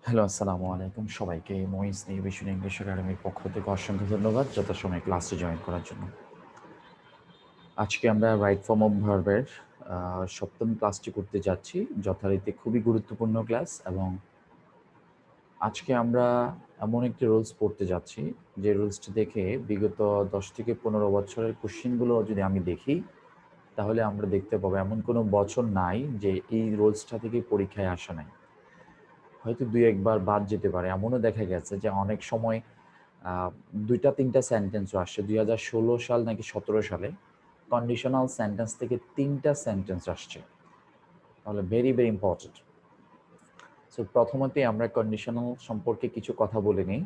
Hello, আসসালামু আলাইকুম সবাইকে। মহিস নিউভিশন ইংলিশ একাডেমির পক্ষ থেকে অসংখ্য ধন্যবাদ যথাসময়ে ক্লাসে জয়েন করার জন্য। আজকে আমরা রাইট ফর্ম অফ ভার্বের ৭ম ক্লাসটি করতে যাচ্ছি। যথারীতি খুবই গুরুত্বপূর্ণ ক্লাস এবং আজকে আমরা এমন একটি রুলস পড়তে যাচ্ছি, যে রুলসটি দেখে বিগত ১০ থেকে ১৫ বছরের কোশ্চেনগুলো যদি আমি দেখি, তাহলে আমরা দেখতে পাবো এমন কোনো বছর নাই যে এই রুলসটা থেকে পরীক্ষায় আসে নাই। হয়তো ২-১ বার বাদ যেতে পারে। এমনও দেখা গেছে যে অনেক সময় ২টা-৩টা সেন্টেন্সও আসছে। ২০১৬ সাল নাকি ১৭ সালে কন্ডিশনাল সেন্টেন্স থেকে ৩টা সেন্টেন্স আসছে। তাহলে ভেরি, ভেরি ইম্পর্টেন্ট। সো প্রথমতেই আমরা কন্ডিশনাল সম্পর্কে কিছু কথা বলে নিই।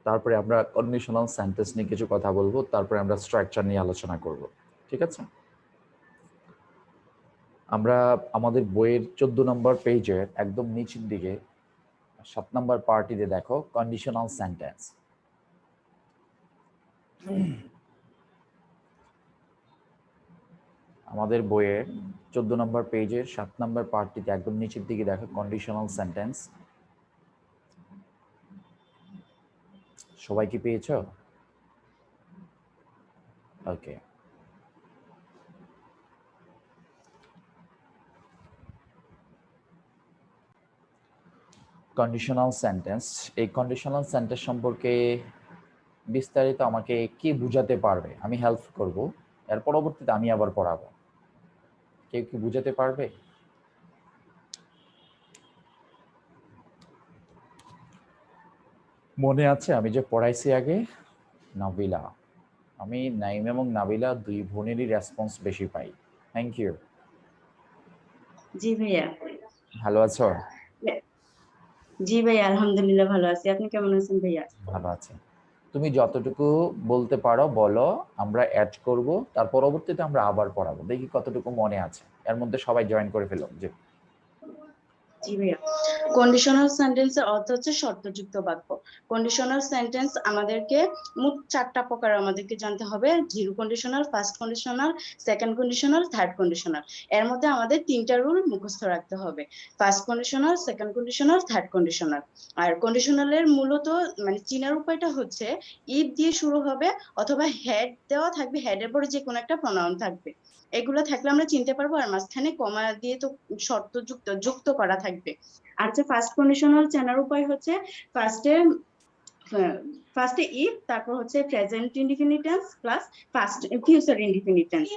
তারপরে আমরা কন্ডিশনাল সেন্টেন্স নিয়ে কিছু কথা বলবো। তারপরে আমরা স্ট্রাকচার নিয়ে আলোচনা করব। ঠিক আছে? আমরা আমাদের বইয়ের ১৪ নম্বর পেজের একদম নিচের দিকে ৭ নম্বর পার্টিতে দেখো কন্ডিশনাল সেন্টেন্স। আমাদের বইয়ের ১৪ নম্বর পেজের ৭ নম্বর পার্টটিতে একদম নিচের দিকে দেখো কন্ডিশনাল সেন্টেন্স। সবাই কি পেয়েছ? ওকে। কন্ডিশনাল সেন্টেন্স, এই কন্ডিশনাল সেন্টেন্স সম্পর্কে বিস্তারিত আমাকে কি বুঝাতে পারবে? আমি হেল্প করব। এর পরবর্তীতে আমি আবার পড়াবো। কেউ কি বুঝাতে পারবে? মনে আছে আমি যে পড়াইছি আগে? নাবিলা। আমি নাইম এবং নাবিলা দুই বোনেরই রেসপন্স বেশি পাই। Thank you. জি ভাইয়া। ভালো আছো? জি ভাইয়া, আলহামদুলিল্লাহ ভালো আছি। আপনি কেমন আছেন ভাইয়া? ভালো আছি। তুমি যতটুকু বলতে পারো বলো, আমরা অ্যাড করব। তার পরবর্তীতে আমরা আবার পড়াবো। দেখি কতটুকু মনে আছে। এর মধ্যে সবাই জয়েন করে ফেলো। যে জি ভাইয়া। কন্ডিশনাল সেন্টেন্সের অর্থ হচ্ছে শর্তযুক্ত বাক্য। কন্ডিশনাল সেন্টেন্স আমাদেরকে মোট 4টা প্রকার আমাদেরকে জানতে হবে: zero conditional, first conditional, second conditional, third conditional. এর মধ্যে আমাদের 3টা রুল মুখস্থ রাখতে হবে: first conditional, second conditional, third conditional. আর কন্ডিশনালের মূলত মানে চিনার উপায়টা হচ্ছে ইফ দিয়ে শুরু হবে, অথবা হেড দেওয়া থাকবে, হেডের পরে যে কোনো একটা প্রনাউন থাকবে। এগুলো থাকলে আমরা চিনতে পারবো। আর মাঝখানে কমা দিয়ে তো শর্ত যুক্ত করা থাকবে। আর যে ফার্স্ট কন্ডিশনাল চেনার উপায় হচ্ছে ফার্স্টে ফার্স্টে ইফ, তারপর হচ্ছে present indefinite tense plus first future indefinite tense,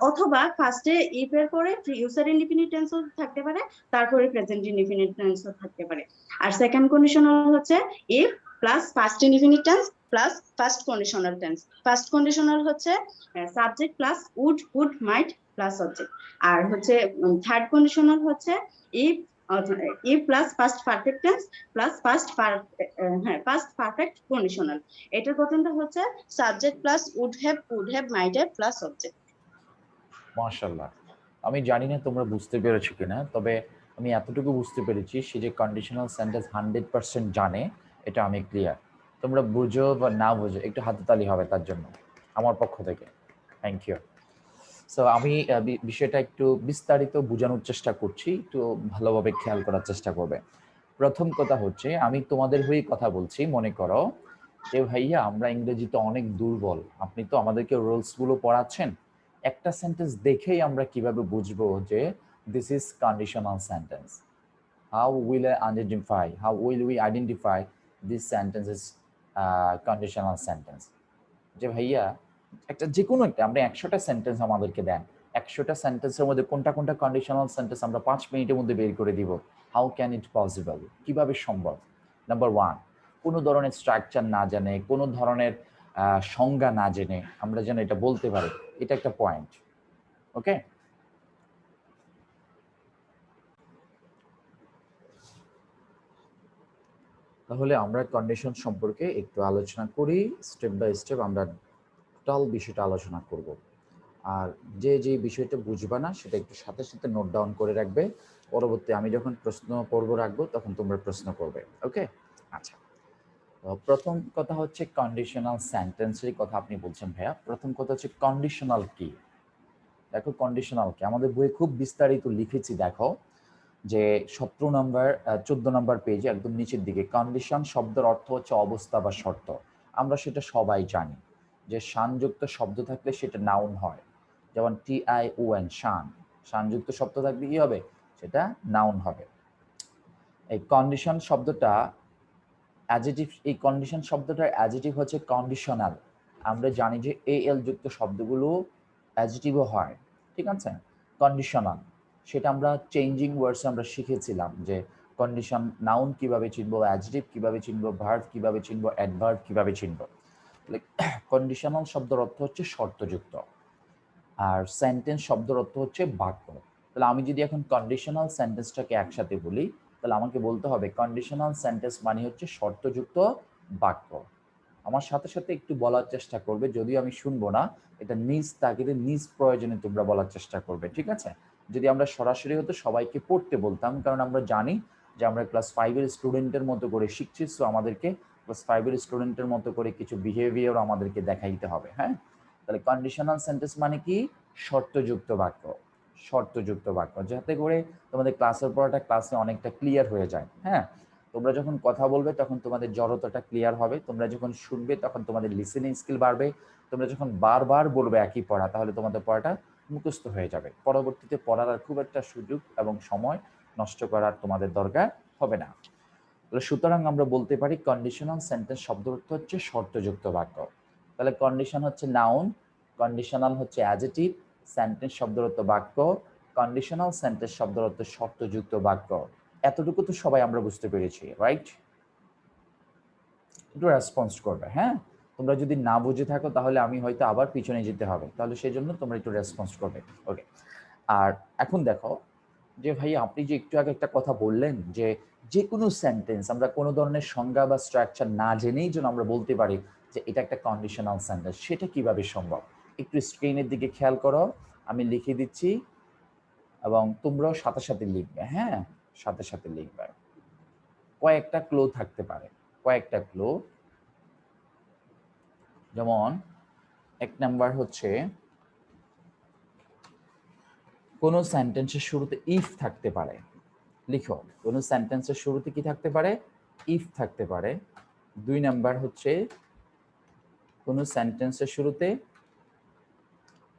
অথবা ফার্স্টে ইফ এর পরে ফিউচার ইনডিফিনিট টেন্সও থাকতে পারে, তারপরে প্রেজেন্ট ইনডিফিনিট টেন্সও থাকতে পারে। আর সেকেন্ড কন্ডিশনাল হচ্ছে if plus first indefinite tense plus first conditional tense. First conditional হচ্ছে subject plus would might plus subject. আর হচ্ছে থার্ড কন্ডিশনাল হচ্ছে if if plus first perfect tense plus first perfect conditional. এটার গঠনটা হচ্ছে subject plus would have might have plus subject. মাশাআল্লাহ। আমি জানি না তোমরা বুঝতে পেরেছো কিনা, তবে আমি এতটুকু বুঝতে পেরেছি সে যে কন্ডিশনাল সেন্টেন্স 100% জানে, এটা আমি ক্লিয়ার। তোমরা বুঝো বা না বুঝো একটু হাততালি হবে তার জন্য আমার পক্ষ থেকে। Thank you. সো আমি বিষয়টা একটু বিস্তারিত বোঝানোর চেষ্টা করছি, একটু ভালোভাবে খেয়াল করার চেষ্টা করবে। প্রথম কথা হচ্ছে, আমি তোমাদের হয়ে কথা বলছি। মনে করো যে ভাইয়া আমরা ইংরেজিতে অনেক দুর্বল, আপনি তো আমাদেরকে রুলসগুলো পড়াচ্ছেন, একটা সেন্টেন্স দেখেই আমরা কিভাবে বুঝবো যে this is conditional sentence? How will we identify this sentence is conditional sentence? যে ভাইয়া একটা যে কোনো একটা, আপনি ১০০টা সেন্টেন্স আমাদেরকে দেন, ১০০টা সেন্টেন্সের মধ্যে কোনটা কোনটা কন্ডিশনাল সেন্টেন্স আমরা ৫ মিনিটের মধ্যে বের করে দিব? How can it possible? কিভাবে সম্ভব? নাম্বার 1, কোনো ধরনের স্ট্রাকচার না জানে, কোনো ধরনের সংজ্ঞা না জেনে আমরা যেন এটা বলতে পারি, এটা একটা পয়েন্ট। ওকে? তাহলে আমরা কন্ডিশন সম্পর্কে একটু আলোচনা করি। স্টেপ বাই স্টেপ আমরা টোটাল বিষয়টা আলোচনা করব। আর যে বিষয়টা বুঝবা না সেটা একটু সাথে সাথে নোট ডাউন করে রাখবে। পরবর্তী আমি যখন প্রশ্ন পর্ব রাখবো তখন তোমরা প্রশ্ন করবে। ওকে? আচ্ছা। প্রথম কথা হচ্ছে কন্ডিশনাল সেন্টেন্সের কথা আপনি বলছেন ভাইয়া। প্রথম কথা হচ্ছে কন্ডিশনাল কি? দেখো কন্ডিশনাল কি? আমাদের বইয়ে খুব বিস্তারিত লিখেছি দেখো। যে 14 নম্বর পেজে একদম নিচের দিকে কন্ডিশন শব্দের অর্থ হচ্ছে অবস্থা বা শর্ত। আমরা সেটা সবাই জানি যে শানযুক্ত শব্দ থাকলে সেটা নাউন হয়, যেমন TION শান, শানযুক্ত শব্দ থাকলে কি হবে, সেটা নাউন হবে। এই কন্ডিশন শব্দটা অ্যাডজেটিভ, এই কন্ডিশন শব্দটার অ্যাডজেটিভ হচ্ছে কন্ডিশনাল। আমরা জানি যে AL যুক্ত শব্দগুলো অ্যাডজেটিভও হয়, ঠিক আছে, কন্ডিশনাল। সেটা আমরা চেঞ্জিং ওয়ার্ডসে আমরা শিখেছিলাম যে কন্ডিশন নাউন কিভাবে চিনবো, অ্যাডজেটিভ কিভাবে চিনবো, ভার্ব কিভাবে চিনবো, অ্যাডভার্ব কিভাবে চিনবো। কন্ডিশনাল শব্দের অর্থ হচ্ছে শর্তযুক্ত, আর সেন্টেন্স শব্দের অর্থ হচ্ছে বাক্য। তাহলে আমি যদি এখন কন্ডিশনাল সেন্টেন্সটাকে একসাথে বলি, তাহলে আমাকে বলতে হবে কন্ডিশনাল সেন্টেন্স মানে হচ্ছে শর্তযুক্ত বাক্য। আমার সাথে সাথে একটু বলার চেষ্টা করবে, যদিও আমি শুনবো না, এটা নিজ তাগিদে নিজ প্রয়োজনে তোমরা বলার চেষ্টা করবে, ঠিক আছে। যদি আমরা সরাসরি হতো সবাইকে পড়তে বলতাম, কারণ আমরা জানি যে আমরা ক্লাস 5-এর স্টুডেন্টের মতো করে শিখছি, সো আমাদেরকে ক্লাস 5-এর স্টুডেন্টের মতো করে কিছু বিহেভিয়ার আমাদেরকে দেখাইতে হবে। হ্যাঁ, তাহলে কন্ডিশনাল সেন্টেন্স মানে কি, শর্তযুক্ত বাক্য। শর্তযুক্ত বাক্য, যাতে করে তোমাদের ক্লাসের পড়াটা ক্লাসে অনেকটা ক্লিয়ার হয়ে যায়। হ্যাঁ, তোমরা যখন কথা বলবে তখন তোমাদের জড়তাটা ক্লিয়ার হবে, তোমরা যখন শুনবে তখন তোমাদের লিসেনিং স্কিল বাড়বে, তোমরা যখন বারবার বলবে একই পড়া তাহলে তোমাদের পড়াটা মুখস্থ হয়ে যাবে, পরবর্তীতে পড়ার আর খুব একটা সুযোগ এবং সময় নষ্ট করার তোমাদের দরকার হবে না। তাহলে সুতরাং আমরা বলতে পারি কন্ডিশনাল সেন্টেন্স শব্দ অর্থ হচ্ছে শর্তযুক্ত বাক্য। তাহলে কন্ডিশন হচ্ছে নাউন, কন্ডিশনাল হচ্ছে অ্যাডজেটিভ, সেন্টেন্স শব্দের অর্থ বাক্য, কন্ডিশনাল সেন্টেন্স শব্দের অর্থ শর্তযুক্ত বাক্য। এতটুকু তো সবাই আমরা বুঝতে পেরেছি, রাইট? একটু রেসপন্স করবে, হ্যাঁ। তোমরা যদি না বুঝে থাকো তাহলে আমি হয়তো আবার পিছনে যেতে হবে, তাহলে সেই জন্য তোমরা একটু রেসপন্স করবে। ওকে, আর এখন দেখো যে ভাই আপনি যে একটু আগে একটা কথা বললেন যে যে কোনো সেন্টেন্স আমরা কোনো ধরনের সংজ্ঞা বা স্ট্রাকচার না জেনেই যেন আমরা বলতে পারি যে এটা একটা কন্ডিশনাল সেন্টেন্স, সেটা কিভাবে সম্ভব? একটু স্ক্রিনের দিকে খেয়াল করো, আমি লিখে দিচ্ছি এবং তোমরাও সাথে সাথে লিখবে। হ্যাঁ, সাথে সাথে লিখবে। কয়েকটা ক্লু থাকতে পারে, কয়েকটা ক্লু। যেমন এক নাম্বার হচ্ছে কোনো সেন্টেন্সের শুরুতে ইফ থাকতে পারে। লিখো, কোনো সেন্টেন্সের শুরুতে কি থাকতে পারে, ইফ থাকতে পারে। 2 নাম্বার হচ্ছে কোনো সেন্টেন্সের শুরুতে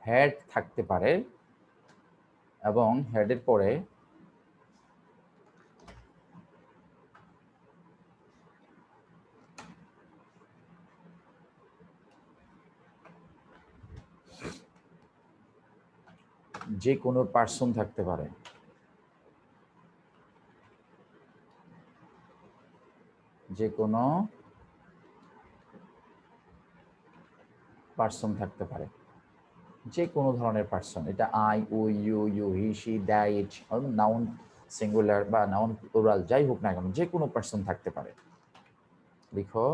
হ্যাড থাকতে পারে এবং হ্যাডের পরে যে কোনো পার্সন থাকতে পারে। যে কোনো পার্সন থাকতে পারে, যে কোনো ধরনের পার্সন। এটা I, we, you, he, she, that, it, noun singular বা নাউন প্লুরাল যাই হোক না কেন, যে কোনো পার্সন থাকতে পারে। লিখো।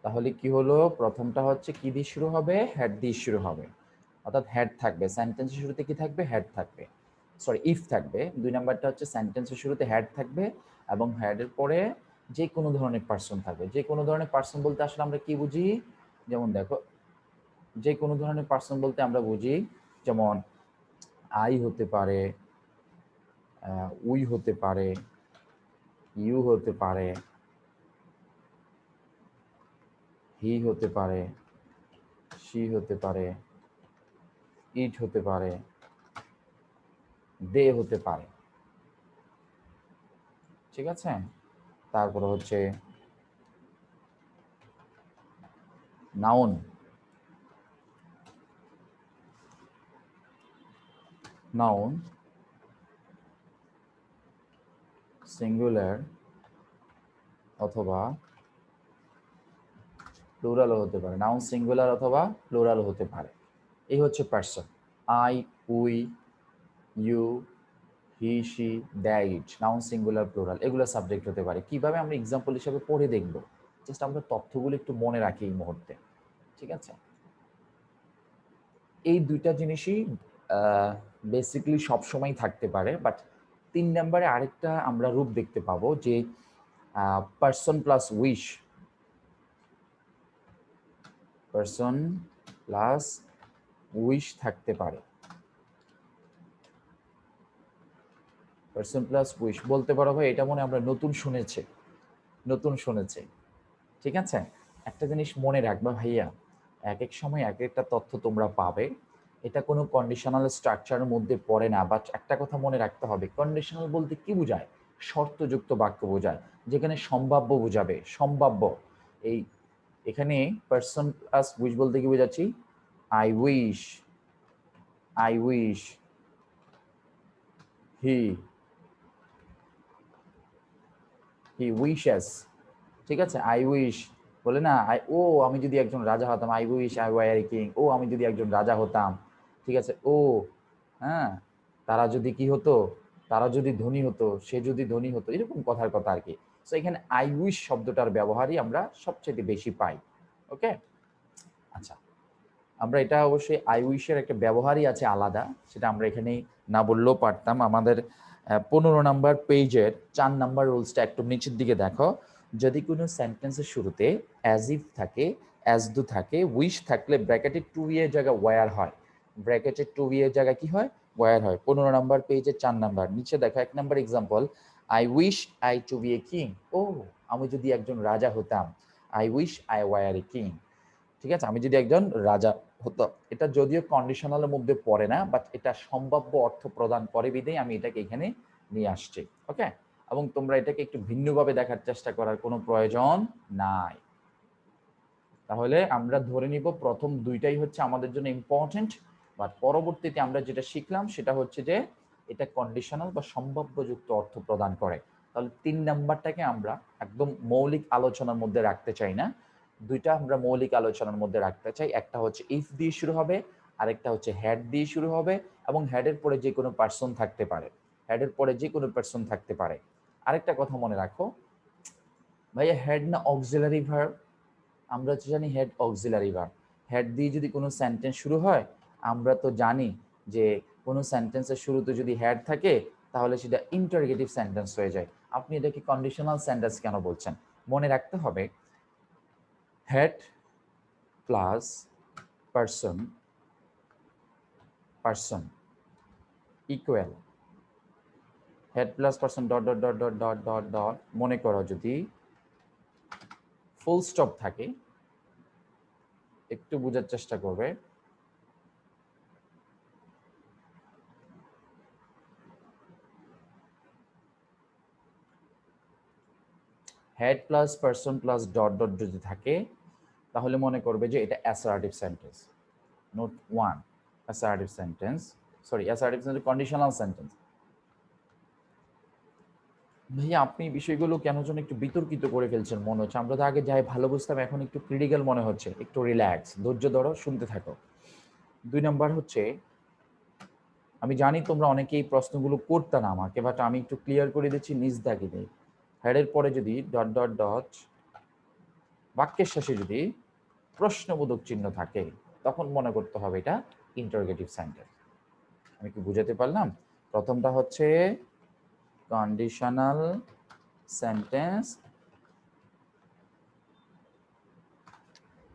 তাহলে কি হলো, প্রথমটা হচ্ছে কি দিয়ে শুরু হবে, হ্যাড দিয়ে শুরু হবে, অর্থাৎ হ্যাড থাকবে সেন্টেন্সের শুরুতে, কি থাকবে, হ্যাড থাকবে, সরি ইফ থাকবে। 2 নাম্বারটা হচ্ছে সেন্টেন্সের শুরুতে হ্যাড থাকবে এবং হ্যাডের পরে যে কোনো ধরনের পার্সন থাকবে। যে কোনো ধরনের পার্সন বলতে আসলে আমরা কি বুঝি, যেমন দেখো, যে কোনো ধরনের পার্সন বলতে আমরা বুঝি যেমন আই হতে পারে, উই হতে পারে, ইউ হতে পারে, হি হতে পারে, শি হতে পারে, ইট হতে পারে, দে হতে পারে, ঠিক আছে। তারপরে হচ্ছে নাউন, নাউন সিঙ্গুলার অথবা প্লুরালও হতে পারে, নাউন সিঙ্গুলার অথবা প্লুরালও হতে পারে। এই হচ্ছে person, I, we, you, he, she, that, noun singular plural, এগুলো সাবজেক্ট হতে পারে। কিভাবে আমরা এক্সাম্পল হিসেবে পড়ে দেখব, জাস্ট আমরা তথ্যগুলো একটু মনে রাখি এই মুহূর্তে, ঠিক আছে। এই দুইটা জিনিসই বেসিক্যালি সবসময় থাকতে পারে, বাট 3 নম্বরে আরেকটা আমরা রূপ দেখতে পাবো যে person plus wish, person plus wish থাকতে পারে। পারসন প্লাস উইশ বলতে পারো ভাই এটা মনে আমরা নতুন শুনেছে, ঠিক আছে। একটা জিনিস মনে রাখবা ভাইয়া, এক এক সময় এক একটা তথ্য তোমরা পাবে, এটা কোনো কন্ডিশনাল স্ট্রাকচারের মধ্যে পড়ে না। বাট একটা কথা মনে রাখতে হবে, কন্ডিশনাল বলতে কি বোঝায়? শর্তযুক্ত বাক্য বোঝায়, যেখানে সম্ভাব্য বোঝাবে, সম্ভাব্য। এই এখানে পারসন প্লাস উইশ বলতে কি বোঝাচ্ছি? I wish, I wish he, he wishes, ঠিক আছে। আই উইশ বলে না, ও আমি যদি একজন রাজা হতাম, I wish I were king, ও আমি যদি একজন রাজা হতাম, ঠিক আছে। ও হ্যাঁ, তারা যদি কি হতো, তারা যদি ধনী হতো, সে যদি ধনী হতো, এরকম কথার কথা আর কি। তো এখানে আই উইশ শব্দটার ব্যবহারই আমরা সবচেয়ে বেশি পাই। ওকে, আচ্ছা, আমরা এটা অবশ্যই আই উইশের একটা ব্যবহারই আছে আলাদা, সেটা আমরা এখানে না বললেও পারতাম। আমাদের 15 নম্বর পেজের 4 নম্বর রুলসটা একটু নিচের দিকে দেখো। যদি কোনো সেন্টেন্সের শুরুতে অ্যাজ ইফ থাকে, অ্যাজ ডু থাকে, উইশ থাকলে ব্র্যাকেটে টু এর জায়গায় ওয়্যার হয়, ব্র্যাকেটে টু এর জায়গায় কি হয়? ওয়্যার হয়। 15 নম্বর পেজের 4 নম্বর নিচে দেখো 1 নম্বর example, I wish I to be a king. ও আমি যদি একজন রাজা হতাম, I wish I were a king, ঠিক আছে, আমি যদি একজন রাজা হতাম। এটা যদিও কন্ডিশনালের মধ্যে পড়ে না, বাট এটা সম্ভাব্য অর্থ প্রদান করে বিধেই আমি এটাকে এখানে নিয়ে আসছি। ওকে, এবং তোমরা এটাকে একটু ভিন্নভাবে দেখার চেষ্টা করার কোনো প্রয়োজন নাই। তাহলে আমরা ধরে নিব প্রথম দুইটাই হচ্ছে আমাদের জন্য ইম্পর্টেন্ট, বাট পরবর্তীতে আমরা যেটা শিখলাম সেটা হচ্ছে যে এটা কন্ডিশনাল বা সম্ভাব্যযুক্ত অর্থ প্রদান করে। তাহলে 3 নাম্বারটাকে আমরা একদম মৌলিক আলোচনার মধ্যে রাখতে চাই না, দুইটা আমরা মৌলিক আলোচনার মধ্যে রাখতে চাই। একটা হচ্ছে ইফ দিয়ে শুরু হবে, আরেকটা হচ্ছে হ্যাড দিয়ে শুরু হবে, এবং হ্যাডের পরে যে কোনো পার্সন থাকতে পারে, হ্যাডের পরে যে কোনো পার্সন থাকতে পারে। আরেকটা কথা মনে রাখো ভাইয়া, হ্যাড না অক্সিলারি ভার্ব? আমরা তো জানি হেড অক্সিলারি ভার্ব। হেড দিয়ে যদি কোনো সেন্টেন্স শুরু হয়, আমরা তো জানি যে কোনো সেন্টেন্সের শুরুতে যদি হেড থাকে তাহলে সেটা ইন্টারোগেটিভ সেন্টেন্স হয়ে যায়। আপনি এটাকে কন্ডিশনাল সেন্টেন্স কেন বলছেন? মনে রাখতে হবে had plus person, person equal had plus person dot dot dot dot dot dot dot. মনে করো যদি ফুল স্টপ থাকে, একটু বোঝার চেষ্টা করবে, had plus person plus dot dot যদি থাকে তাহলে মনে করবে যে এটা assertive sentence. Note 1, assertive sentence, sorry assertive sentence conditional sentence. ভাইয়া আপনি বিষয়গুলো কেন যেন একটু বিতর্কিত করে ফেলছেন মনে হচ্ছে। আমরা তো আগে যাই ভালো বুঝতাম, এখন একটু ক্রিটিক্যাল মনে হচ্ছে। একটু রিল্যাক্স, ধৈর্য ধরো, শুনতে থাকো। 2 নাম্বার হচ্ছে, আমি জানি তোমরা অনেকেই প্রশ্নগুলো করতে না আমাকে, বাট আমি একটু ক্লিয়ার করে দিচ্ছি নিজ দাগিদে। হেডের পরে যদি ডট ডট ডট, বাক্যের শেষে যদি প্রশ্নবোধক চিহ্ন থাকে, তখন মনে করতে হবে এটা ইন্টারোগেটিভ সেন্টেন্স। আমি কি বুঝাতে পারলাম? প্রথমটা হচ্ছে কন্ডিশনাল সেন্টেন্স,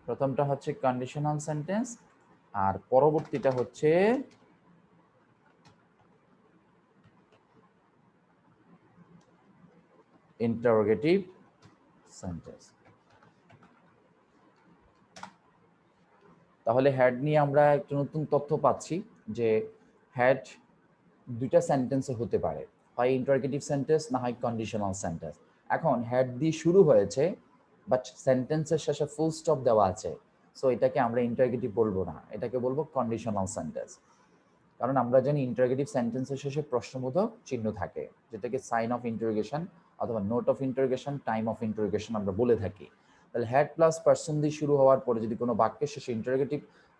প্রথমটা হচ্ছে কন্ডিশনাল সেন্টেন্স, আর পরবর্তীটা হচ্ছে ইন্টারোগেটিভ সেন্টেন্স। তাহলে হ্যাড নিয়ে আমরা একটু নতুন তথ্য পাচ্ছি যে হ্যাড দুইটা সেন্টেন্সে হতে পারে, হয় ইন্টারোগেটিভ সেন্টেন্স না হয় কন্ডিশনাল সেন্টেন্স। এখন হ্যাড দিয়ে শুরু হয়েছে, বাট সেন্টেন্সের শেষে ফুল স্টপ দেওয়া আছে, সো এটাকে আমরা ইন্টারোগেটিভ বলবো না, এটাকে বলবো কন্ডিশনাল সেন্টেন্স। কারণ আমরা জানি ইন্টারোগেটিভ সেন্টেন্সের শেষে প্রশ্নবোধক চিহ্ন থাকে, যেটাকে সাইন অফ ইন্টারোগেশন অথবা note of interrogation, time of interrogation আমরা বলে থাকি। তাহলে হ্যাড প্লাস পার্সন দিয়ে শুরু হওয়ার পরে যদি কোনো বাক্যের শেষে ইন্টারোগেটিভ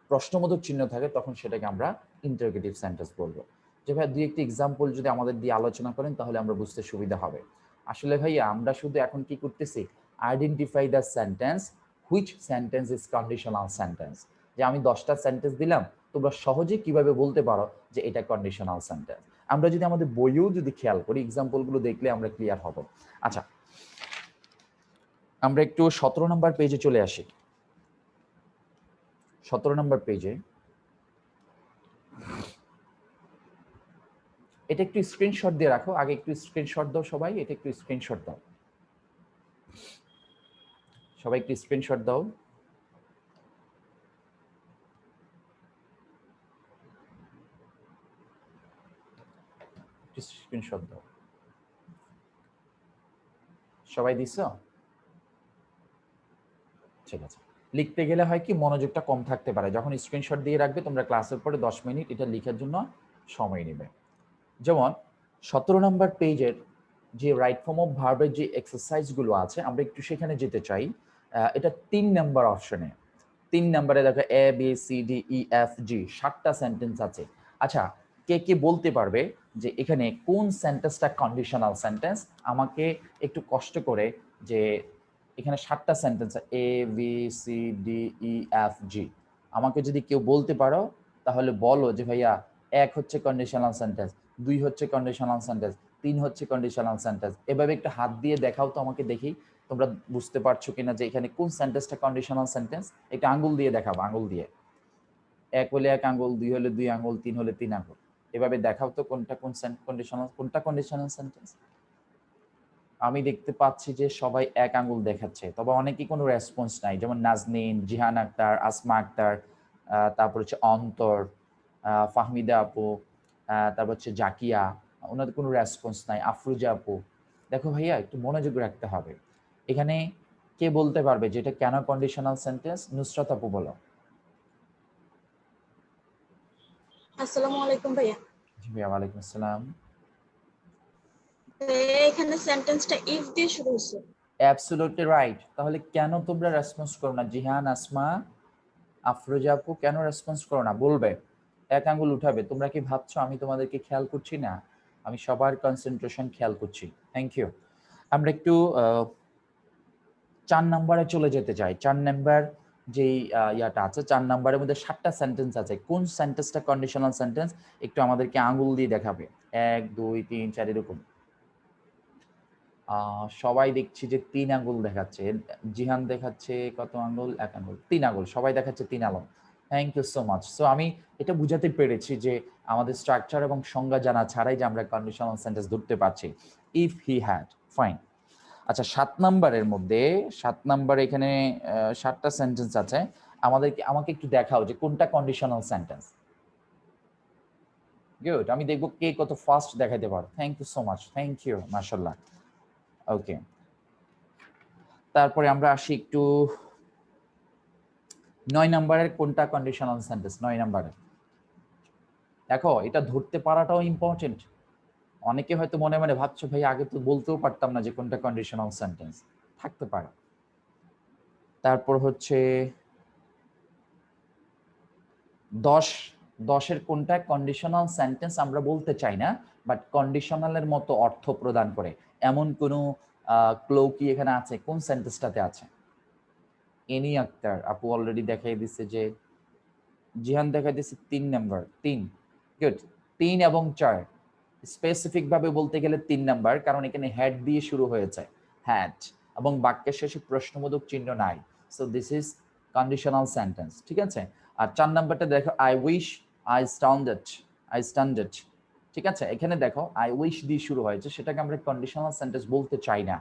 প্রশ্নবোধক চিহ্ন থাকে, তখন সেটাকে আমরা ইন্টারোগেটিভ সেন্টেন্স বলবো। যে ভাই দুই একটি এক্সাম্পল যদি আমাদের দিয়ে আলোচনা করেন তাহলে আমরা বুঝতে সুবিধা হবে। আসলে ভাইয়া আমরা শুধু এখন কি করতেছি, identify the sentence which sentence is conditional sentence. যে আমি 10টা সেন্টেন্স দিলাম, তোমরা সহজে কিভাবে বলতে পারো যে এটা কন্ডিশনাল সেন্টেন্স। আমরা যদি আমাদের বইও যদি খেয়াল করি, এক্সাম্পলগুলো দেখলে আমরা ক্লিয়ার হব। আচ্ছা, আমরা একটু 17 নম্বর পেজে চলে আসি। 17 নম্বর পেজে এটা একটু স্ক্রিনশট দিয়ে রাখো, আগে একটু স্ক্রিনশট দাও সবাই, এটা একটু স্ক্রিনশট দাও, সবাই একটু স্ক্রিনশট দাও। স্ক্রিনশট দাও, সবাই দিছো? ঠিক আছে। লিখতে গেলে হয় কি মনোযোগটা কম থাকতে পারে, যখন স্ক্রিনশট দিয়ে রাখবে তোমরা ক্লাসের পরে 10 মিনিট এটা লেখার জন্য সময় নেবে। যেমন 17 নম্বর পেজের যে রাইট ফর্ম অফ ভার্বের যে এক্সারসাইজগুলো আছে আমরা একটু সেখানে যেতে চাই। এটা 3 নাম্বার অপশনে, 3 নাম্বারে দেখো A B C D E F G 7টা সেন্টেন্স আছে। আচ্ছা, কে কে বলতে পারবে যে এখানে কোন সেন্টেন্সটা কন্ডিশনাল সেন্টেন্স? আমাকে একটু কষ্ট করে, যে এখানে 7টা sentence A B C D E F G, আমাকে যদি কেউ বলতে পারো তাহলে বলো যে ভাইয়া 1 হচ্ছে কন্ডিশনাল সেন্টেন্স, 2 হচ্ছে কন্ডিশনাল সেন্টেন্স, 3 হচ্ছে কন্ডিশনাল সেন্টেন্স। এভাবে একটু হাত দিয়ে দেখাও তো আমাকে, দেখি তোমরা বুঝতে পারছো কিনা যে এখানে কোন সেন্টেন্সটা কন্ডিশনাল সেন্টেন্স। একটা আঙ্গুল দিয়ে দেখাবো, আঙ্গুল দিয়ে, 1 হলে 1 আঙ্গুল, 2 হলে 2 আঙ্গুল, 3 হলে 3 আঙ্গুল। এভাবে দেখাও তো কোনটা কোন কন্ডিশনাল, কোনটা কন্ডিশনাল সেন্টেন্স। আমি দেখতে পাচ্ছি যে সবাই 1 আঙ্গুল দেখাচ্ছে, তবে অনেকেই কোনো রেসপন্স নাই, যেমন নাজনীন, জিহান আক্তার, আসমা আক্তার, তারপর হচ্ছে অন্তর, ফাহমিদা আপু, তারপর হচ্ছে জাকিয়া, ওনাদের কোনো রেসপন্স নাই, আফরুজা আপু। দেখো ভাইয়া একটু মনোযোগ রাখতে হবে এখানে। কে বলতে পারবে যে এটা কেন কন্ডিশনাল সেন্টেন্স? নুসরাত আপু বলো। আসসালামু আলাইকুম ভাইয়া। জি ভাইয়া, ওয়ালাইকুম আসসালাম। এখানে সেন্টেন্সটা ইফ দিয়ে শুরু হচ্ছে। Absolutely right. তাহলে কেন তোমরা রেসপন্স করো না? জিহান, আসমা, আফরোজা আপু কেন রেসপন্স করো না? বলবে, 1 আঙ্গুল উঠাবে। তোমরা কি ভাবছো আমি তোমাদেরকে খেয়াল করছি না? আমি সবার কনসেন্ট্রেশন খেয়াল করছি। Thank you. আমরা একটু 4 নম্বরে চলে যেতে চাই। 4 নাম্বার যেই ইয়াটা আছে, 4 নাম্বারের মধ্যে 7টা সেন্টেন্স আছে। কোন সেন্টেন্সটা কন্ডিশনাল সেন্টেন্স একটু আমাদেরকে আঙ্গুল দিয়ে দেখাবে। 1 2 3 4 এরকম। সবাই দেখছি যে 3 আঙ্গুল দেখাচ্ছে। জিহান দেখাচ্ছে কত আঙ্গুল? 1 আঙ্গুল, 3 আঙ্গুল। সবাই দেখাচ্ছে 3 আঙ্গুল। Thank you so much. So আমি এটা বুঝাতে পেরেছি যে আমাদের স্ট্রাকচার এবং সংজ্ঞা জানা ছাড়াই যে আমরা কন্ডিশনাল সেন্টেন্স ধরতে পারছি। If he had, fine. আচ্ছা, 7 নাম্বারের মধ্যে 7 নাম্বারে এখানে 7টা সেন্টেন্স আছে। আমাকে একটু দেখাও যে কোনটা কন্ডিশনাল সেন্টেন্স। গুড। আমি দেখব কে কত ফাস্ট দেখাইতে পারো। Thank you so much, thank you, মাশাআল্লাহ। ওকে, তারপরে আমরা আসি একটু 9 নাম্বারের কোনটা কন্ডিশনাল সেন্টেন্স। 9 নাম্বারে দেখো, এটা ধরতে পারাটাও ইম্পর্টেন্ট। অনেকে হয়তো মনে মনে ভাবছো ভাই আগে তো বলতেও পারতাম না যে কোনটা কন্ডিশনাল সেন্টেন্স। থাকতে পারে। তারপর হচ্ছে 10 কোনটা কন্ডিশনাল সেন্টেন্স আমরা বলতে চাই না, বাট কন্ডিশনালের মতো অর্থ প্রদান করে এমন কোনো ক্লো কি এখানে আছে? কোন সেন্টেন্সটাতে আছে? এনি আক্তার আপু অলরেডি দেখাই দিচ্ছে, যে জিহান দেখাই দিচ্ছে 3 নাম্বার। 3, গুড। 3 এবং 4 স্পেসিফিক ভাবে বলতে গেলে 3 নাম্বার, কারণ এখানে হ্যাড দিয়ে শুরু হয়েছে, হ্যাড, এবং বাক্যের শেষে প্রশ্নবোধক চিহ্ন নাই। So this is conditional sentence, ঠিক আছে। আর 4 নাম্বারটা দেখো, আই উইশ আই স্ট্যান্ডার্ড, ঠিক আছে। এখানে দেখো আই উইশ দিয়ে শুরু হয়েছে, সেটাকে আমরা কন্ডিশনাল সেন্টেন্স বলতে চাই না।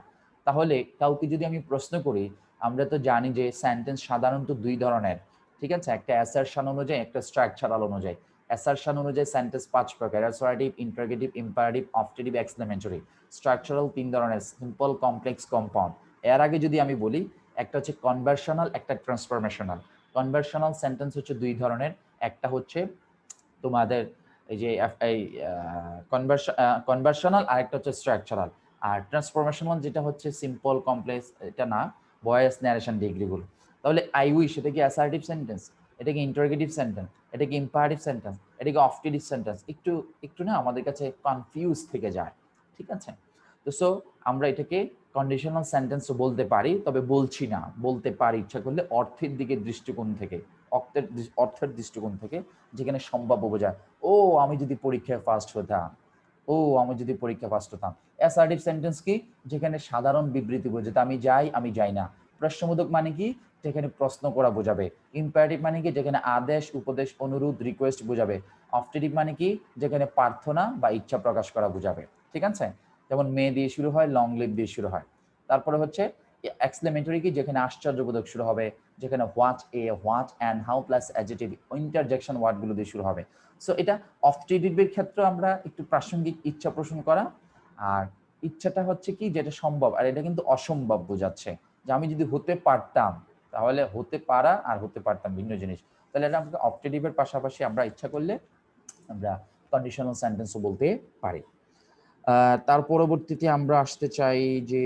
তাহলে কাউকে যদি আমি প্রশ্ন করি, আমরা তো জানি যে সেন্টেন্স সাধারণত 2 ধরনের, ঠিক আছে, একটা অ্যাসারশন অনুযায়ী, একটা স্ট্রাকচারাল অনুযায়ী। অ্যাসারশন অনুযায়ী সেন্টেন্স 5 প্রকার: assertive, interrogative, imperative, objective, exclamatory. Structural 3 ধরনের: সিম্পল, কমপ্লেক্স, কম্পাউন্ড। এর আগে যদি আমি বলি, একটা হচ্ছে কনভার্সনাল, একটা ট্রান্সফরমেশনাল। কনভার্সনাল সেন্টেন্স হচ্ছে 2 ধরনের, একটা হচ্ছে তোমাদের এই যে এই কনভার্সনাল, আর একটা হচ্ছে স্ট্রাকচারাল। আর ট্রান্সফরমেশনাল যেটা হচ্ছে সিম্পল, কমপ্লেক্স, এটা না, ভয়েস, ন্যারেশন, ডিগ্রিগুলো। তাহলে আই উইশ এটা কি অ্যাসার্টিভ সেন্টেন্স? এটা কি ইন্টারোগেটিভ সেন্টেন্স? এটা কি ইম্পারেটিভ সেন্টেন্স? এটা কি অবজেক্টিভ সেন্টেন্স? একটু একটু না আমাদের কাছে কনফিউজ থেকে যায়, ঠিক আছে। তো সো আমরা এটাকে কন্ডিশনাল সেন্টেন্সও বলতে পারি, তবে বলছি না, বলতে পারি ইচ্ছা করলে অর্থের দিকে দৃষ্টিকোণ থেকে, অর্থের দৃষ্টিকোণ থেকে, যেখানে সম্ভাব্য বোঝায়। ও আমি যদি পরীক্ষায় ফার্স্ট হতাম, ও আমি যদি পরীক্ষা পাস হতাম। অ্যাসার্টিভ সেন্টেন্স কি? যেখানে সাধারণ বিবৃতি বোঝাতে আমি যাই, আমি যাই না। প্রশ্নবোধক মানে কি? যেখানে প্রশ্ন করা বোঝাবে। ইম্পারেটিভ মানে কি? যেখানে আদেশ, উপদেশ, অনুরোধ, রিকোয়েস্ট বোঝাবে। অপটেটিভ মানে কি? যেখানে প্রার্থনা বা ইচ্ছা প্রকাশ করা বোঝাবে। ঠিক আছে? যেমন মে দিয়ে শুরু হয়, লং লিভ দিয়ে শুরু হয়। তারপরে হচ্ছে এক্সক্লেমেটরি কি? যেখানে আশ্চর্যবোধক শুরু হবে, যেখানে what a, what and how plus adjective interjection ওয়ার্ডগুলো দিয়ে শুরু হবে। সো এটা অপটেটিভের ক্ষেত্রে আমরা একটু প্রাসঙ্গিক ইচ্ছা পোষণ করা, আর ইচ্ছাটা হচ্ছে কি যেটা সম্ভব, আর এটা কিন্তু অসম্ভব বোঝাচ্ছে যে আমি যদি হতে পারতাম, তাহলে হতে পারা আর হতে পারতাম ভিন্ন জিনিস। তাহলে এটা আমাকে অপটেটিভের পাশাপাশি আমরা ইচ্ছা করলে আমরা কন্ডিশনাল সেন্টেন্সও বলতে পারি। তার পরবর্তীতে আমরা আসতে চাই যে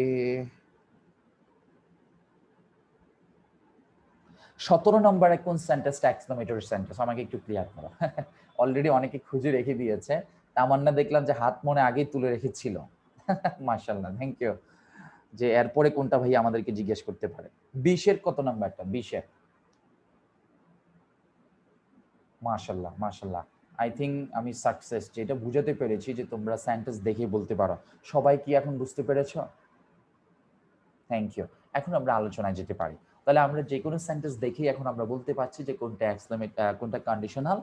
17 নম্বরে কোন সেন্টেন্সটা এক্সক্লেমেটরি সেন্টেন্স, আমাকে একটু ক্লিয়ার করো। অলরেডি অনেকে খুঁজে রেখে দিয়েছে, তামান্না দেখলাম যে হাত মনে আগেই তুলে রেখেছিল। মাশাআল্লাহ, থ্যাংক ইউ। যে এরপরে কোনটা ভাই আমাদেরকে জিজ্ঞেস করতে পারে। 20-এর কত নাম্বারটা? 20-এর। মাশাআল্লাহ, মাশাআল্লাহ। আই থিংক আমি সাকসেস, যেটা বুঝাতে পেরেছি যে তোমরা সেন্টেন্স দেখে বলতে পারো। সবাই কি এখন বুঝতে পেরেছো? Thank you. এখন আমরা আলোচনায় যেতে পারি। তাহলে আমরা যে কোনো সেন্টেন্স দেখেই এখন আমরা বলতে পারছি যে কোনটা কোনটা কন্ডিশনাল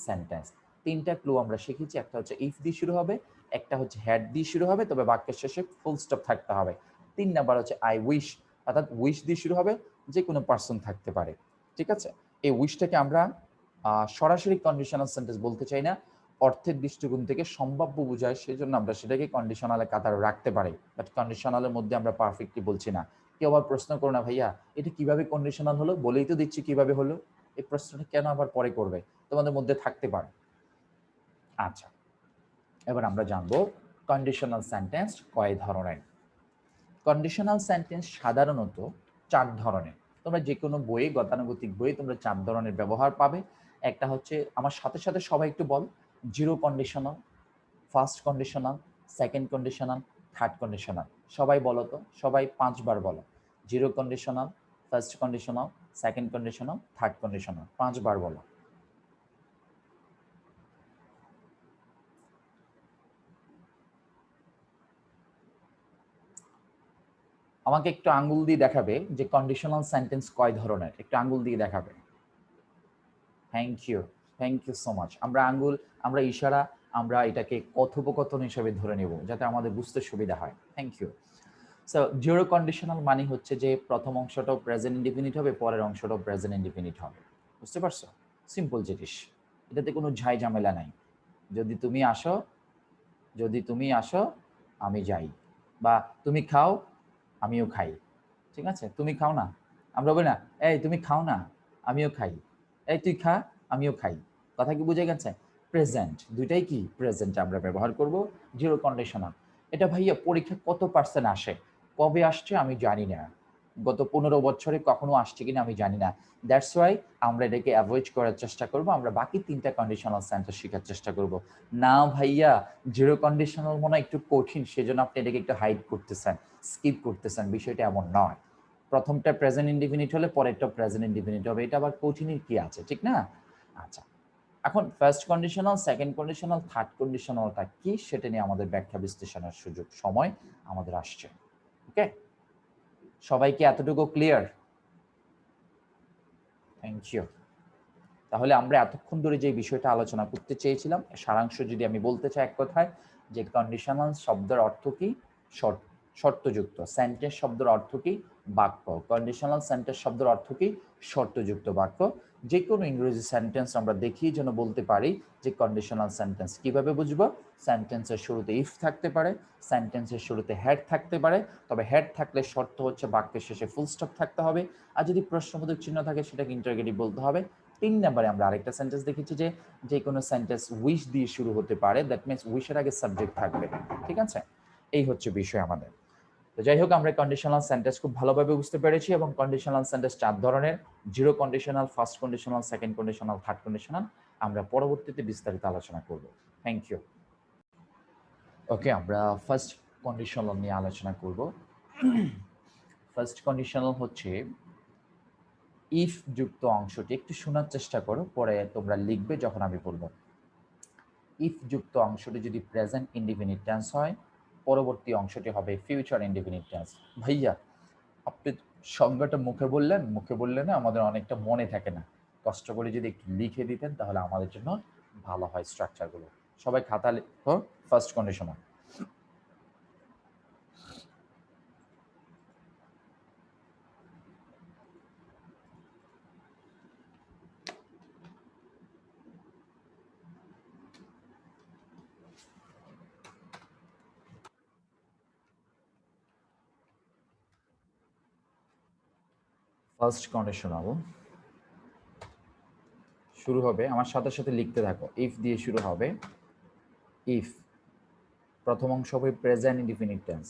সেন্টেন্স। 3টা ক্লু আমরা শিখেছি। একটা হচ্ছে ইফ দিয়ে শুরু হবে, একটা হচ্ছে হ্যাড দিয়ে শুরু হবে, তবে বাক্যের শেষে ফুল স্টপ থাকতে হবে। 3 নাম্বার হচ্ছে আই উইশ, অর্থাৎ উইশ দিয়ে শুরু হবে, যে কোনো পার্সন থাকতে পারে। ঠিক আছে? এই উইশটাকে আমরা সরাসরি কন্ডিশনাল সেন্টেন্স বলতে চাই না, অর্থের দৃষ্টিকোণ থেকে সম্ভাব্য বোঝায়, সেজন্য আমরা সেটাকে কন্ডিশনালে কাতারে রাখতে পারি, বাট কন্ডিশনালের মধ্যে আমরা পারফেক্টলি বলছি না। কেউ আবার প্রশ্ন করো না, ভাইয়া এটা কিভাবে কন্ডিশনাল হলো? বলেই তো দিচ্ছি কিভাবে হলো, এই প্রশ্নটা কেন আবার পরে করবে? তোমাদের মধ্যে থাকতে পারে। আচ্ছা, এবার আমরা জানবো কন্ডিশনাল সেন্টেন্স কয় ধরনের। কন্ডিশনাল সেন্টেন্স সাধারণত 4 ধরনের। তোমরা যে কোনো বইয়ে, গতানুগতিক বইয়ে তোমরা 4 ধরনের ব্যবহার পাবে। একটা হচ্ছে, আমার সাথে সাথে সবাই একটু বল, zero conditional, first conditional, second conditional, third conditional. সবাই বলো তো, সবাই 5 বার বলো। Zero conditional, first conditional, second conditional, third conditional, 5 বার বলো। আমাকে একটু আঙ্গুল দিয়ে দেখাবে যে কন্ডিশনাল সেন্টেন্স কয় ধরনের, একটু আঙ্গুল দিয়ে দেখাবে। Thank you, thank you so much. আমরা আঙ্গুল, আমরা ইশারা, আমরা এটাকে কথোপকথন হিসেবে ধরে নেব যাতে আমাদের বুঝতে সুবিধা হয়। Thank you. So zero conditional মানে হচ্ছে যে প্রথম অংশটাও প্রেজেন্ট ইনডিফিনিট হবে, পরের অংশটাও প্রেজেন্ট ইনডিফিনিট হবে। বুঝতে পারছো? সিম্পল জিনিস, এটাতে কোনো ঝাই ঝামেলা নাই। যদি তুমি আসো, যদি তুমি আসো আমি যাই, বা তুমি খাও আমিও খাই। ঠিক আছে? তুমি খাও না, আমরা বলি না এই তুমি খাও না আমিও খাই, এই তুই খা আমিও খাই। কথা কি বুঝে গেছে? প্রেজেন্ট, দুইটাই কি প্রেজেন্ট আমরা ব্যবহার করব। জিরো কন্ডিশনাল, এটা ভাইয়া পরীক্ষা কত পার্সেন্ট আসে, কবে আসছে আমি জানি না, গত 15 বছরে কখনো আসছে কিনা আমি জানি না। দ্যাটস ওয়াই আমরা এটাকে অ্যাভয়েড করার চেষ্টা করব, আমরা বাকি 3টা কন্ডিশনাল সেন্টেন্স শেখার চেষ্টা করব। না ভাইয়া, জিরো কন্ডিশনাল মনে হয় একটু কঠিন, সেজন্য আপনি এটাকে একটু হাইড করতেছেন, স্কিপ করতেছেন, বিষয়টা এমন নয়। প্রথমটা প্রেজেন্ট ইনডিফিনিট হলে পরেরটা প্রেজেন্ট ইনডিফিনিট হবে, এটা আবার কঠিনের কি আছে, ঠিক না? আচ্ছা, এখন first conditional, second conditional, third কন্ডিশনালটা কি সেটা নিয়ে আমাদের ব্যাখ্যা বিশ্লেষণের সুযোগ সময় আমাদের আসছে। ওকে, সবাইকে এতটুকু ক্লিয়ার? Thank you. তাহলে আমরা এতক্ষণ ধরে যে বিষয়টা আলোচনা করতে চেয়েছিলাম, সারাংশ যদি আমি বলতে চাই এক কথায়, যে কন্ডিশনাল শব্দের অর্থ কি? শর্তযুক্ত। সেন্টেন্স শব্দের অর্থ কি? বাক্য। কন্ডিশনাল সেন্টেন্স শব্দের অর্থ কি? শর্তযুক্ত বাক্য। যে কোনো ইংরেজি সেন্টেন্স আমরা দেখিয়ে যেন বলতে পারি যে কন্ডিশনাল সেন্টেন্স। কিভাবে বুঝবো? সেন্টেন্সের শুরুতে ইফ থাকতে পারে, সেন্টেন্সের শুরুতে হ্যাড থাকতে পারে, তবে হ্যাড থাকলে শর্ত হচ্ছে বাক্যের শেষে ফুল স্টপ থাকতে হবে, আর যদি প্রশ্নবোধক চিহ্ন থাকে সেটাকে ইন্টারোগেটিভ বলতে হবে। 3 নম্বরে আমরা আরেকটা সেন্টেন্স দেখেছি যে যে কোনো সেন্টেন্স উইশ দিয়ে শুরু হতে পারে, দ্যাট মিনস উইশের আগে সাবজেক্ট থাকবে। ঠিক আছে? এই হচ্ছে বিষয় আমাদের। তো যাই হোক, আমরা কন্ডিশনাল সেন্টেন্স খুব ভালোভাবে বুঝতে পেরেছি, এবং কন্ডিশনাল সেন্টেন্স 4 ধরনের, zero conditional, first conditional, second conditional, third conditional. আমরা পরবর্তীতে বিস্তারিত আলোচনা করব। Thank you. ওকে, আমরা ফার্স্ট কন্ডিশনাল নিয়ে আলোচনা করব। ফার্স্ট কন্ডিশনাল হচ্ছে ইফ যুক্ত অংশটি, একটু শোনার চেষ্টা করো, পরে তোমরা লিখবে যখন আমি বলবো। ইফ যুক্ত অংশটি যদি প্রেজেন্ট ইনডিফিনিট টেন্স হয়, পরবর্তী অংশটি হবে ফিউচার ইনডিফিনিট টেন্স। ভাইয়া আপনি সংজ্ঞাটা মুখে বললে না আমাদের অনেকটা মনে থাকে না, কষ্ট করে যদি একটু লিখে দিতেন তাহলে আমাদের জন্য ভালো হয় স্ট্রাকচারগুলো। সবাই খাতা লিখো। ফার্স্ট কন্ডিশনাল, ফার্স্ট কন্ডিশনাল শুরু হবে, আমার সাথে সাথে লিখতে থাকো। ইফ দিয়ে শুরু হবে। ইফ প্রথম অংশ হবে প্রেজেন্ট ইনডিফিনিট টেন্স।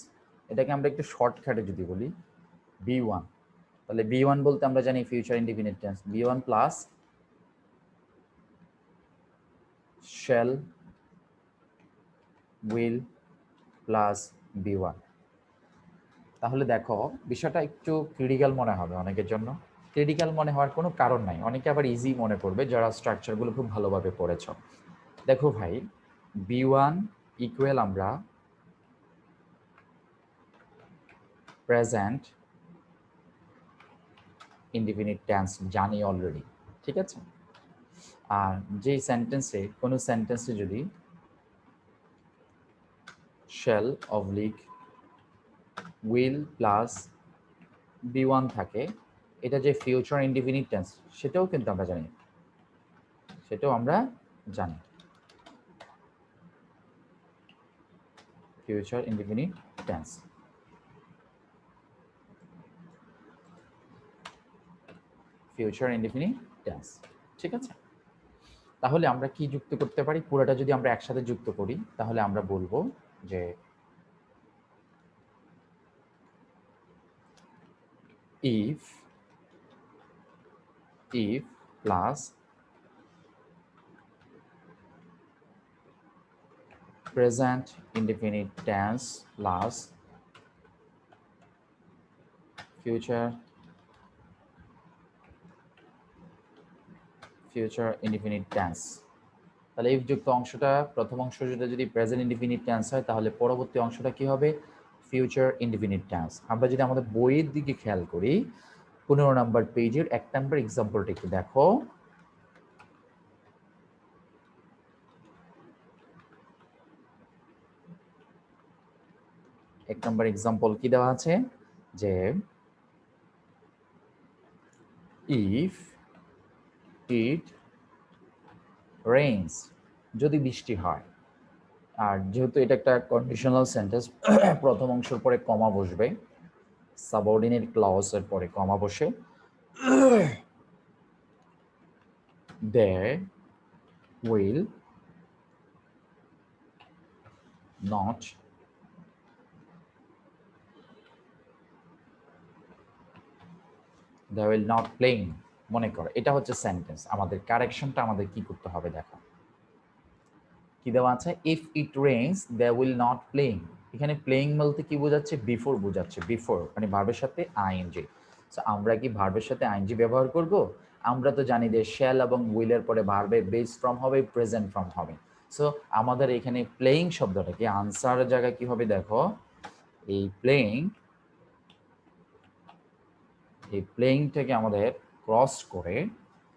এটাকে আমরা একটু শর্টকাটে যদি বলি B1, তাহলে B1 বলতে আমরা জানি future indefinite tense. B1 plus shall will plus B1। তাহলে দেখো বিষয়টা একটু ক্রিটিক্যাল মনে হবে অনেকের জন্য। ক্রিটিক্যাল মনে হওয়ার কোনো কারণ নাই, অনেকে আবার ইজি মনে করবে যারা স্ট্রাকচারগুলো খুব ভালোভাবে পড়েছ। দেখো ভাই, B1 ইকুয়াল আমরা প্রেজেন্ট ইনডিফিনিট টেন্স জানি অলরেডি, ঠিক আছে? আর যেই সেন্টেন্সে কোনো সেন্টেন্সে যদি shall oblique will plus B1 থাকে, এটা যে ফিউচার ইনডিফিনিট টেন্স সেটাও কিন্তু আমরা জানি, future indefinite tense. Future indefinite tense, ঠিক আছে? তাহলে আমরা কি যুক্ত করতে পারি? পুরোটা যদি আমরা একসাথে যুক্ত করি তাহলে আমরা বলবো যে if plus present indefinite tense plus future indefinite tense। তাহলে if যুক্ত অংশটা, প্রথম অংশটা যদি প্রেজেন্ট ইনডিফিনিট টেন্স হয় তাহলে পরবর্তী অংশটা কি হবে? Future indefinite tense. আমরা যদি আমাদের বইয়ের দিকে খেয়াল করি 15 নম্বর পেজের 1 নম্বর এক্সাম্পলটা একটু দেখো। এক নম্বর এক্সাম্পল কি দেওয়া আছে যে ইফ ইট রেইনস, যদি বৃষ্টি হয়। আর যেহেতু এটা একটা কন্ডিশনাল সেন্টেন্স, প্রথম অংশের পরে কমা বসবে, সাবঅর্ডিনেট ক্লজের পরে কমা বসে, there will not playing। মনে করো এটা হচ্ছে সেন্টেন্স, আমাদের কারেকশনটা আমাদের কি করতে হবে দেখো কি দেওয়া আছে। If it rains they will not playing. এখানে প্লেইং বলতে কি বোঝাচ্ছে? বিফোর বোঝাচ্ছে, বিফোর মানে ভার্বের সাথে আইএনজি। সো আমরা কি ভার্বের সাথে আইএনজি ব্যবহার করব? আমরা তো জানি যে শ্যাল এবং উইলের পরে ভার্বের বেস ফর্ম হবে, প্রেজেন্ট ফর্ম হবে। সো আমাদের এখানে প্লেইং শব্দটা কি আনসারের জায়গায় কি হবে দেখো, এই প্লেইংটাকে আমাদের ক্রস করে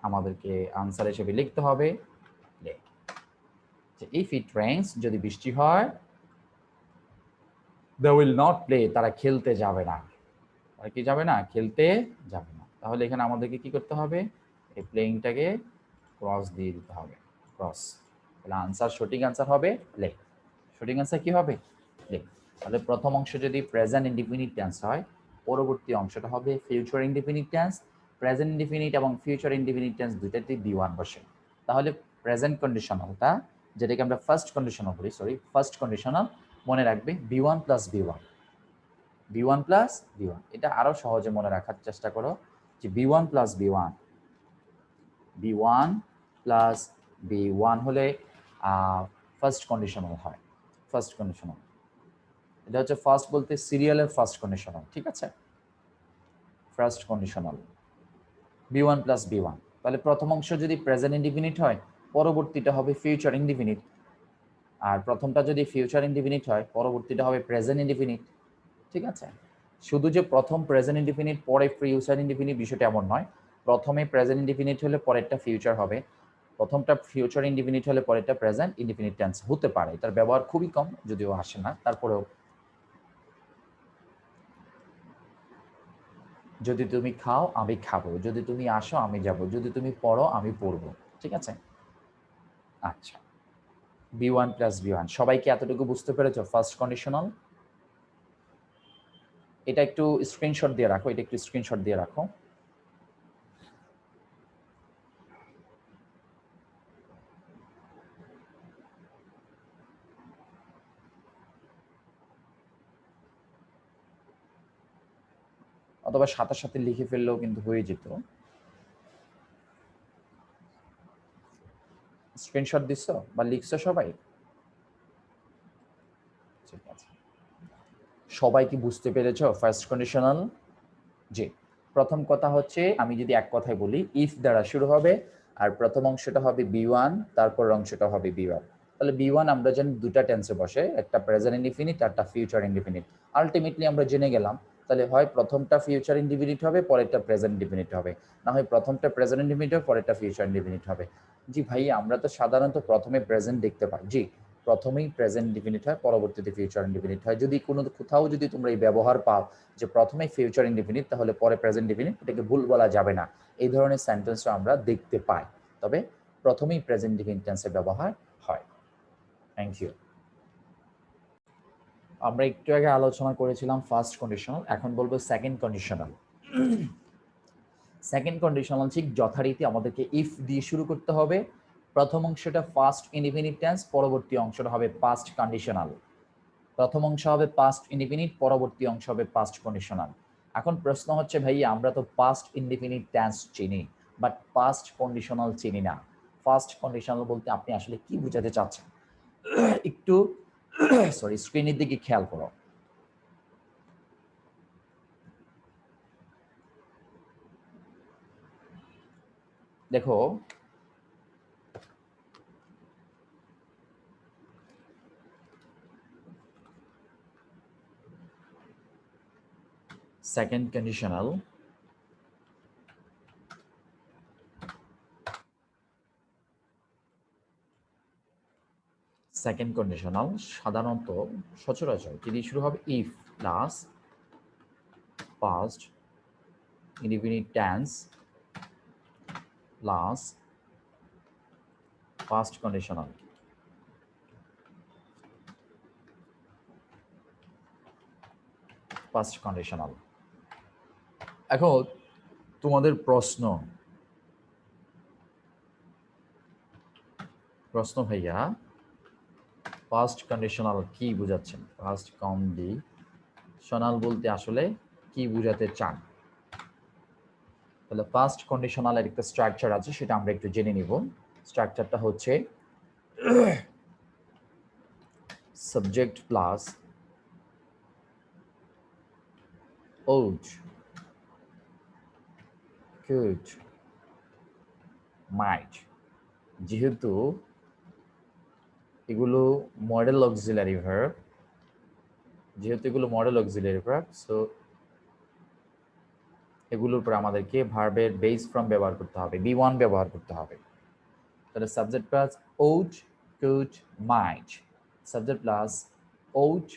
আমাদেরকে আনসার হিসেবে লিখতে হবে প্লে। ইফ ইট রেইনস, যদি বৃষ্টি হয়, they will not play, তারা খেলতে যাবে না। আর কি যাবে না? খেলতে যাবে না। তাহলে এখানে আমাদেরকে কি করতে হবে? এই প্লেইংটাকে ক্রস দিয়ে দিতে হবে, ক্রস। তাহলে আনসার, সঠিক আনসার হবে প্লে। সঠিক আনসার কি হবে? প্লে। তাহলে প্রথম অংশ যদি প্রেজেন্ট ইনডিফিনিট টেন্স হয়, পরবর্তী অংশটা হবে future indefinite tense. Present indefinite এবং ফিউচার ইনডিফিনিট টেন্স দুইটাতেই B1 বসে। তাহলে প্রেজেন্ট কন্ডিশনালটা, যেটাকে আমরা ফার্স্ট কন্ডিশনাল বলি, ফার্স্ট কন্ডিশনাল মনে রাখবে B1 plus B1। B1 plus B1, এটা আরো সহজে মনে রাখার চেষ্টা করো যে B1 plus B1, B1 plus B1 হলে ফার্স্ট কন্ডিশনাল হয়। ফার্স্ট কন্ডিশনাল এটা হচ্ছে ফার্স্ট বলতে সিরিয়ালের ফার্স্ট কন্ডিশনাল, ঠিক আছে? First conditional B1 plus B1। তাহলে প্রথম অংশ যদি প্রেজেন্ট ইনডিফিনিট হয়, পরবর্তীটা হবে ফিউচার ইনডিফিনিট। আর প্রথমটা যদি ফিউচার ইনডিফিনিট হয় পরবর্তীটা হবে প্রেজেন্ট ইনডিফিনিট। ঠিক আছে, শুধু যে প্রথম প্রেজেন্ট ইনডিফিনিট পরে ফিউচার ইনডিফিনিট বিষয়টা এমন নয়, প্রথমে প্রেজেন্ট ইনডিফিনিট হলে পরেরটা ফিউচার হবে, প্রথমটা ফিউচার ইনডিফিনিট হলে পরেরটা প্রেজেন্ট ইনডিফিনিট টেন্স হতে পারে। তার ব্যবহার খুবই কম, যদিও আসে না, তারপরেও যদি তুমি খাও আমি খাবো, যদি তুমি আসো আমি যাব, যদি তুমি পড়ো আমি পড়বো। ঠিক আছে, আচ্ছা B1 প্লাস B1 সবাইকে এতটুকু বুঝতে পেরেছো? First conditional. এটা একটু স্ক্রিনশট দিয়ে রাখো, এটা একটু স্ক্রিনশট দিয়ে রাখো। অথবা সাথে সাথে লিখে ফেললেও কিন্তু হয়ে যেত। স্ক্রিনশট দিচ্ছ বা লিখছো সবাই? ঠিক আছে, সবাই কি বুঝতে পেরেছো ফার্স্ট কন্ডিশনাল? জি, প্রথম কথা হচ্ছে আমি যদি এক কথায় বলি, ইফ দ্বারা শুরু হবে আর প্রথম অংশটা হবে B1, তারপর অংশটা হবে B1। তাহলে B1 আমরা জানি দুটা টেন্সে বসে, একটা প্রেজেন্ট ইনডিফিনিট আর একটা ফিউচার ইনডিফিনিট। আলটিমেটলি আমরা জেনে গেলাম তাহলে হয় প্রথমটা ফিউচার ইনডিফিনিট হবে পরেরটা প্রেজেন্ট ইনডিফিনিট হবে, না হয় প্রথমটা প্রেজেন্ট ইনডিফিনিট হবে পরেরটা ফিউচার ইনডিফিনিট হবে। জি ভাই, আমরা তো সাধারণত প্রথমে প্রেজেন্ট দেখতে পাই। জি, প্রথমেই প্রেজেন্ট ইনডিফিনিট হয় পরবর্তীতে ফিউচার ইনডিফিনিট হয়। যদি কোনো কোথাও যদি তোমরা এই ব্যবহার পাও যে প্রথমে ফিউচার ইনডিফিনিট তাহলে পরে প্রেজেন্ট ইনডিফিনিট, এটাকে ভুল বলা যাবে না। এই ধরনের সেন্টেন্সও আমরা দেখতে পাই, তবে প্রথমেই প্রেজেন্ট ইনডিফিনিট টেন্সের ব্যবহার হয়। Thank you. আমরা একটু আগে আলোচনা করেছিলাম ফার্স্ট কন্ডিশনাল, এখন বলবো সেকেন্ড কন্ডিশনাল। সেকেন্ড কন্ডিশনাল ঠিক যথারীতি আমাদেরকে ইফ দিয়ে শুরু করতে হবে। প্রথম অংশটা ফার্স্ট ইনডিফিনিট টেন্স, পরবর্তী অংশটা হবে পাস্ট কন্ডিশনাল। প্রথম অংশ হবে পাস্ট ইনডিফিনিট, পরবর্তী অংশ হবে পাস্ট কন্ডিশনাল। এখন প্রশ্ন হচ্ছে ভাই, আমরা তো পাস্ট ইনডিফিনিট টেন্স চিনি বাট পাস্ট কন্ডিশনাল চিনি না। ফার্স্ট কন্ডিশনাল বলতে আপনি আসলে কি বোঝাতে চাচ্ছেন? একটু সরি, স্ক্রিনের দিকে খেয়াল করো। দেখো, সেকেন্ড কন্ডিশনাল সেকেন্ড কন্ডিশনাল সাধারণত সচরাচর কি দিয়ে শুরু হবে? If plus past indefinite tense plus past conditional. Past conditional. এখন তোমাদের প্রশ্ন ভাইয়া, ফার্স্ট কন্ডিশনাল কি বোঝাচ্ছেন? ফার্স্ট কন্ডিশনাল বলতে আসলে কি বোঝাতে চান? তাহলে ফার্স্ট কন্ডিশনালের একটা স্ট্রাকচার আছে, সেটা আমরা একটু জেনে নিব। স্ট্রাকচারটা হচ্ছে সাবজেক্ট প্লাস ওড, কুড, মাইট। যেহেতু এগুলো মডেল অক্সিলারি ভার্ব, সো এগুলোর উপর আমাদেরকে ভার্বের বেস ফর্ম ব্যবহার করতে হবে, B1 ব্যবহার করতে হবে। তাহলে subject plus would, could, might. Subject plus would,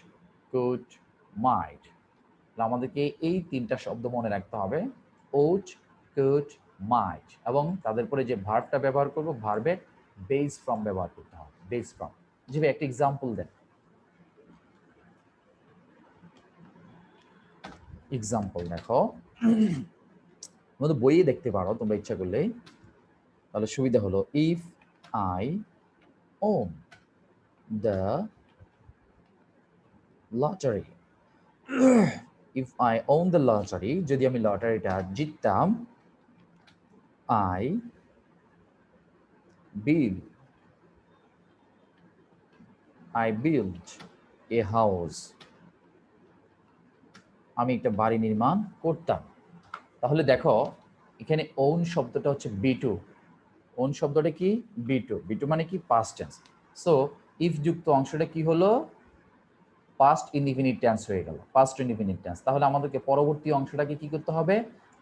could, might. আমাদেরকে এই তিনটা শব্দ মনে রাখতে হবে, ওড, কুড, মাইট, এবং তাদের পরে যে ভার্বটা ব্যবহার করব ভার্বের বেস ফর্ম ব্যবহার করতে হবে, বেস ফর্ম। যেভাবে একটা এক্সাম্পল দেন। এক্সাম্পল দেখো, আমাদের বইয়ে দেখতে পারো তোমরা ইচ্ছা করলে, তাহলে সুবিধা হলো if I won the lottery. If I won the lottery, যদি আমি লটারিটা জিততাম, আই বিল্ড এ হাউস, আমি একটা বাড়ি নির্মাণ করতাম। তাহলে দেখো এখানে ওন শব্দটা হচ্ছে B2। ওন শব্দটা কি? B2। B2 মানে কি? Past tense. সো ইফ যুক্ত অংশটা কি হলো, পাস্ট ইনডিফিনিট টেন্স হয়ে গেল, পাস্ট ইনডিফিনিট টেন্স। তাহলে আমাদেরকে পরবর্তী অংশটাকে কি করতে হবে,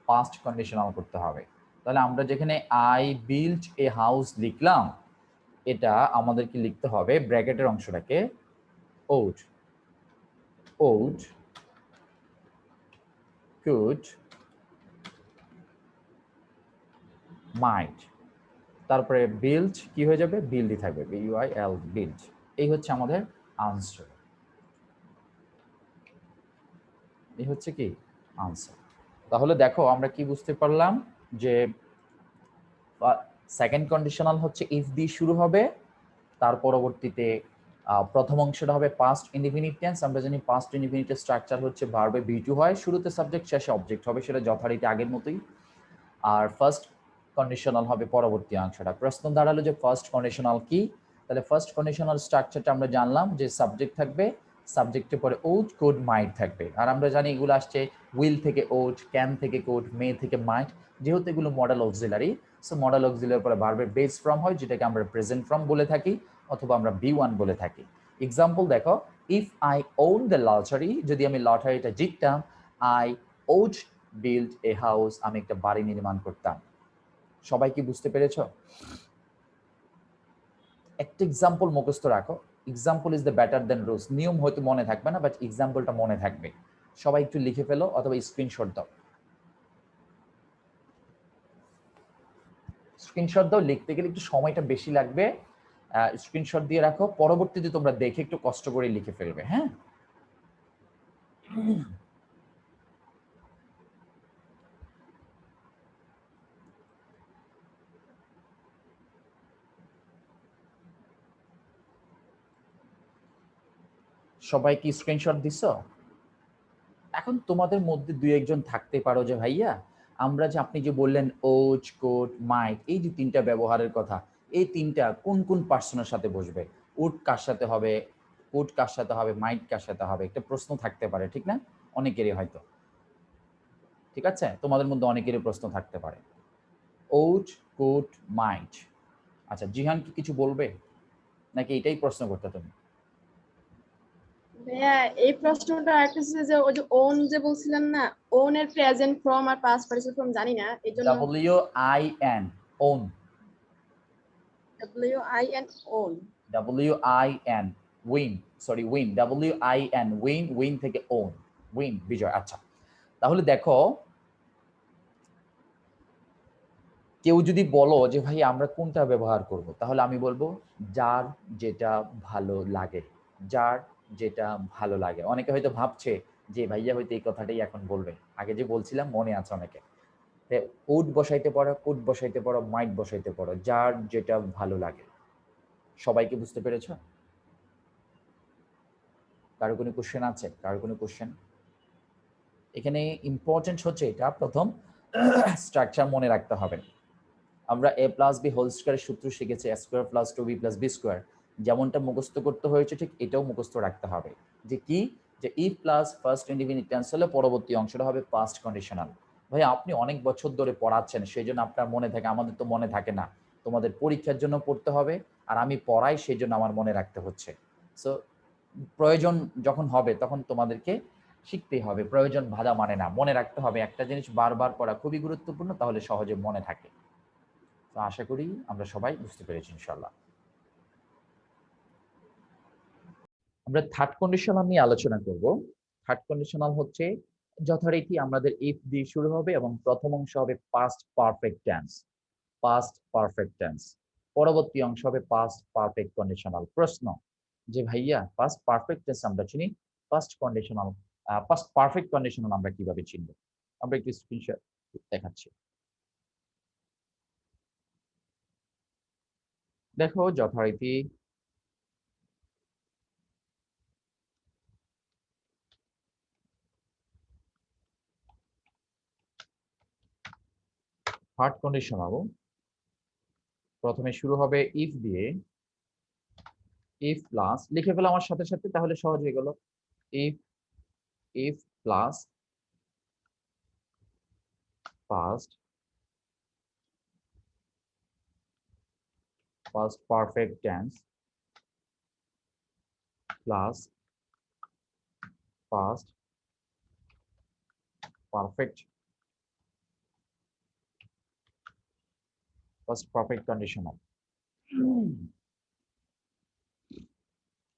পাস্ট কন্ডিশনাল করতে হবে। তাহলে আমরা যেখানে আই বিল্ট এ হাউস লিখলাম, এটা আমাদেরকে লিখতে হবে ব্র্যাকেটের অংশটাকে ওড, ওড কুড মাইট, তারপরে বিল্ড কি হয়ে যাবে, বিল্ডই থাকবে, বিইউআইএল বিল্ড। এই হচ্ছে আমাদের আনসার, এই হচ্ছে কি আনসার। তাহলে দেখো আমরা কি বুঝতে পারলাম, যে সেকেন্ড কন্ডিশনাল হচ্ছে ইফ দিয়ে শুরু হবে, তার পরবর্তীতে প্রথম অংশটা হবে পাস্ট ইনডিফিনিট টেন্স। আমরা জানি পাস্ট ইনডিফিনিটের স্ট্রাকচার হচ্ছে ভার্বে বি টু হয়, শুরুতে সাবজেক্ট শেষে অবজেক্ট হবে, সেটা যথারীতি আগের মতোই। আর ফার্স্ট কন্ডিশনাল হবে পরবর্তী অংশটা। প্রশ্ন দাঁড়ালো যে ফার্স্ট কন্ডিশনাল কি, তাহলে ফার্স্ট কন্ডিশনাল স্ট্রাকচারটা আমরা জানলাম যে সাবজেক্ট থাকবে, সাবজেক্টের পরে ওড কোড মাইট থাকবে। আর আমরা জানি এগুলো আসছে উইল থেকে ওড, ক্যান থেকে কোড, মে থেকে মাইট। যেহেতু এগুলো মডেল অক্সিলারি, সো মডেল অক্সিলারির পরে ভার্বের বেস ফর্ম হয়, যেটাকে আমরা প্রেজেন্ট ফর্ম বলে থাকি অথবা আমরা বি ওয়ান বলে থাকি। এক্সাম্পল দেখো, if I won the lottery, যদি আমি লটারিটা জিততাম, I would build a house, আমি একটা বাড়ি নির্মাণ করতাম। সবাই কি বুঝতে পেরেছ? একটা এক্সাম্পল মুখস্থ রাখো, example is the better then rules. নিয়ম হয়তো মনে থাকবে না, বাট এক্সাম্পলটা মনে থাকবে। সবাই একটু লিখে ফেলো অথবা স্ক্রিনশট দাও, স্ক্রিনশট দাও। লিখতে গেলে একটু সময়টা বেশি লাগবে, স্ক্রিনশট দিয়ে রাখো, পরবর্তীতে তোমরা দেখে একটু কষ্ট করে লিখে ফেলবে। হ্যাঁ, সবাই কি স্ক্রিনশট দিছ? এখন তোমাদের মধ্যে দুই একজন থাকতে পারো যে ভাইয়া, আমরা যে আপনি যে বললেন ওজ কোট মাইট, এই যে তিনটা ব্যবহারের কথা, এই তিনটা কোন কোন পার্সনের সাথে বসবে, উড কার সাথে হবে, কোট কার সাথে হবে, মাইট কার সাথে হবে, একটা প্রশ্ন থাকতে পারে, ঠিক না? অনেকেরই হয়তো, ঠিক আছে, তোমাদের মধ্যে অনেকেরই প্রশ্ন থাকতে পারে। ওড কোট মাইট, আচ্ছা জিহান কি কিছু বলবে নাকি এটাই প্রশ্ন করতে তুমি? ভাইয়া এই প্রশ্নটা একটা ছিল যে ওই যে ওন যে বলছিলেন না, ওন এর প্রেজেন্ট ফর্ম আর পাস্ট পার্টিসিপল ফর্ম জানি না, এজন্য WIN won, WIN won. WIN win, sorry win, WIN win, win থেকে ওন, উইন বিজয়। আচ্ছা, তাহলে দেখো, কেউ যদি বলো যে ভাই আমরা কোনটা ব্যবহার করব, তাহলে আমি বলবো যার যেটা ভালো লাগে, যার যেটা ভালো লাগে। অনেকে হয়তো ভাবছে যে ভাইয়া হয়তো এই কথাটাই এখন বলবে, আগে যে বলছিলাম মনে আছে অনেকে, কোড বসাইতে পারো, কোড বসাইতে পারো, মাইট বসাইতে পারো, যার যেটা ভালো লাগে। সবাইকে বুঝতে পেরেছো? কারো কোনো কোশ্চেন আছে? কারো কোনো কোশ্চেন? এখানে ইম্পর্টেন্ট হচ্ছে এটা, প্রথম স্ট্রাকচার মনে রাখতে হবে। আমরা এ প্লাস বি হোল স্কোয়ারের সূত্র শিখেছি, a square plus two b plus b square. যেমনটা মুখস্থ করতে হয়েছে ঠিক এটাও মুখস্থ রাখতে হবে, যে কি, যে ই প্লাস ফার্স্ট ইনডিফিনিট টেন্স হলে পরবর্তী অংশটা হবে পাস্ট কন্ডিশনাল। ভাই আপনি অনেক বছর ধরে পড়াচ্ছেন, সেই জন্য আপনার মনে থাকে, আমাদের তো মনে থাকে না। তোমাদের পরীক্ষার জন্য পড়তে হবে, আর আমি পড়াই, সেই জন্য আমার মনে রাখতে হচ্ছে। সো প্রয়োজন যখন হবে তখন তোমাদেরকে শিখতেই হবে, প্রয়োজন বাধা মানে না, মনে রাখতে হবে। একটা জিনিস বারবার পড়া খুবই গুরুত্বপূর্ণ, তাহলে সহজে মনে থাকে। তো আশা করি আমরা সবাই বুঝতে পেরেছি ইনশাল্লাহ। আমরা থার্ড কন্ডিশনাল নিয়ে আলোচনা করব। থার্ড কন্ডিশনাল হচ্ছে যথারীতি আমাদের ইফ দিয়ে শুরু হবে এবং প্রথম অংশ হবে past perfect tense, past perfect tense. পরবর্তী অংশ হবে পাস্ট পারফেক্ট কন্ডিশনাল। প্রশ্ন যে ভাইয়া পাস্ট পারফেক্ট টেন্স আমরা চিনি, past conditional, past perfect conditional আমরা কিভাবে চিনব? আমরা একটু স্ক্রিনশট দেখাচ্ছি, দেখো যথারীতি থার্ড কন্ডিশনাল প্রথমে শুরু হবে ইফ দিয়ে, ইফ প্লাস লিখে ফেলো আমার সাথে সাথে, তাহলে সহজ হয়ে গেল। If, if plus past, past perfect tense, plus past perfect conditional.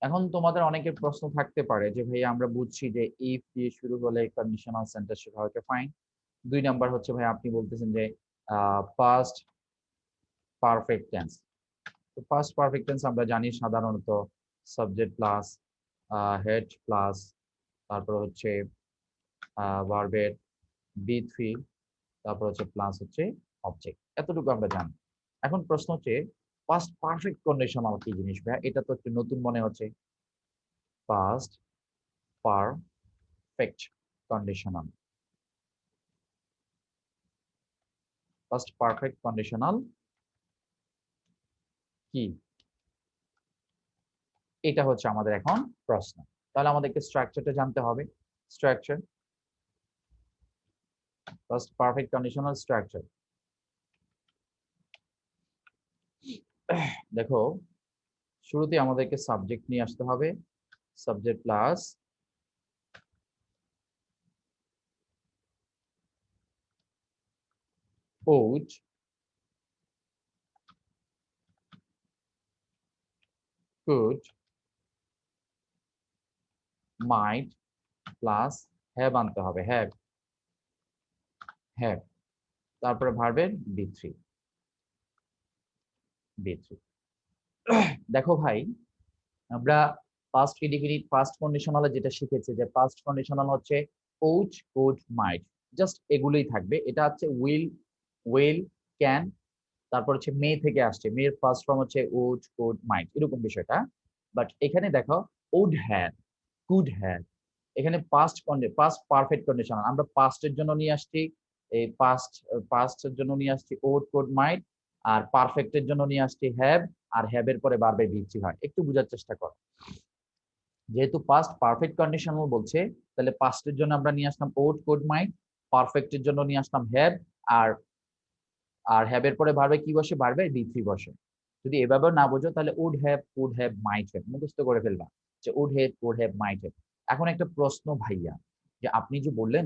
এখন তোমাদের অনেকের প্রশ্ন থাকতে পারে যে ভাই আমরা বুঝছি যে ইফ দিয়ে শুরু হলে কন্ডিশনাল সেন্টেন্স শুরু হয়, ফাইন। 2 নাম্বার হচ্ছে ভাই আপনি বলতেছেন যে পাস্ট পারফেক্ট টেন্স। তো পাস্ট পারফেক্ট টেন্স আমরা জানি সাধারণত সাবজেক্ট প্লাস হেড প্লাস তারপর হচ্ছে ভার্বের বি3 তারপর হচ্ছে প্লাস হচ্ছে অবজেক্ট, এতটুকু আমরা জানি। এখন প্রশ্ন হচ্ছে পাস্ট পারফেক্ট কন্ডিশনাল কি জিনিস ভাই? এটা তো একটু নতুন মনে হচ্ছে। Past perfect conditional, past perfect conditional কি? এটা হচ্ছে আমাদের এখন প্রশ্ন। তাহলে আমাদেরকে স্ট্রাকচারটা জানতে হবে। Structure, past perfect conditional structure. দেখো শুরুতে আমাদেরকে সাবজেক্ট নিয়ে আসতে হবে, subject plus would, could, might plus have আনতে হবে, হ্যাভ হ্যাভ, তারপরে ভার্বের বি3 বি3। দেখো ভাই আমরা পাস্ট ইনডিফিনিট পাস্ট কন্ডিশনালে যেটা শিখেছি যে পাস্ট কন্ডিশনাল হচ্ছে ought, could, might, জাস্ট এগুলোই থাকবে। এটা হচ্ছে উইল ক্যান, তারপর হচ্ছে মে থেকে আসছে, মের ফার্স্ট ফর্ম হচ্ছে would, could, might, এরকম বিষয়টা। বাট এখানে দেখো would have, could have, এখানে পাস্ট পারফেক্ট কন্ডিশনাল আমরা পাস্টের জন্য নিয়ে আসছি, এই পাস্টের জন্য নিয়ে আসছি would, could, might, আর পারফেক্টের জন্য নিয়ে আসছি হ্যাভ, আর হ্যাভ এর পরে বারবার ভিত্তি হয়। একটু বোঝার চেষ্টা করো। যেহেতু পাস্ট পারফেক্ট কন্ডিশনাল বলছে, তাহলে পাস্টের জন্য আমরা নিয়ে আসলাম would, could, might, পারফেক্টের জন্য নিয়ে আসলাম হ্যাভ, আর আর হ্যাভ এর পরে ভার্বে কি বসে? ভার্বে বি3 বসে। যদি এভাবে না বোঝো তাহলে would have, could have, might have মুখস্থ করে ফেলবা যে would have, could have, might have. এখন একটা প্রশ্ন ভাইয়া, যে আপনি যে বললেন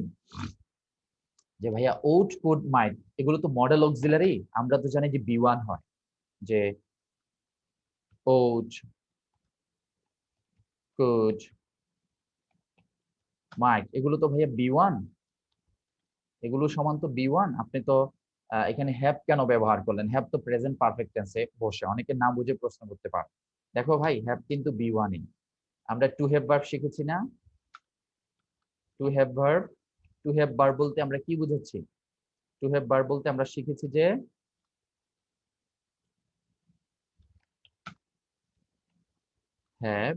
যে ভাইয়া উড, কুড, মাইট এগুলো তো মডেল অক্সিলারি, আমরা তো জানি যে বি1 হয়, যে উড, কুড, মাইট এগুলো তো ভাইয়া বি1, এগুলো সমান তো বি1। আপনি তো এখানে হ্যাভ কেন ব্যবহার করলেন? হ্যাভ তো প্রেজেন্ট পারফেক্ট টেন্সে বসে, অনেকে না বুঝে প্রশ্ন করতে পারে। দেখো ভাই হ্যাভ কিন্তু বি1ই। আমরা টু হ্যাভ ভার্ব শিখেছি না? To have verb, to have verb বলতে আমরা কি বুঝাচ্ছি? টু হ্যাভ ভার্ব বলতে আমরা শিখেছি যে হ্যাভ,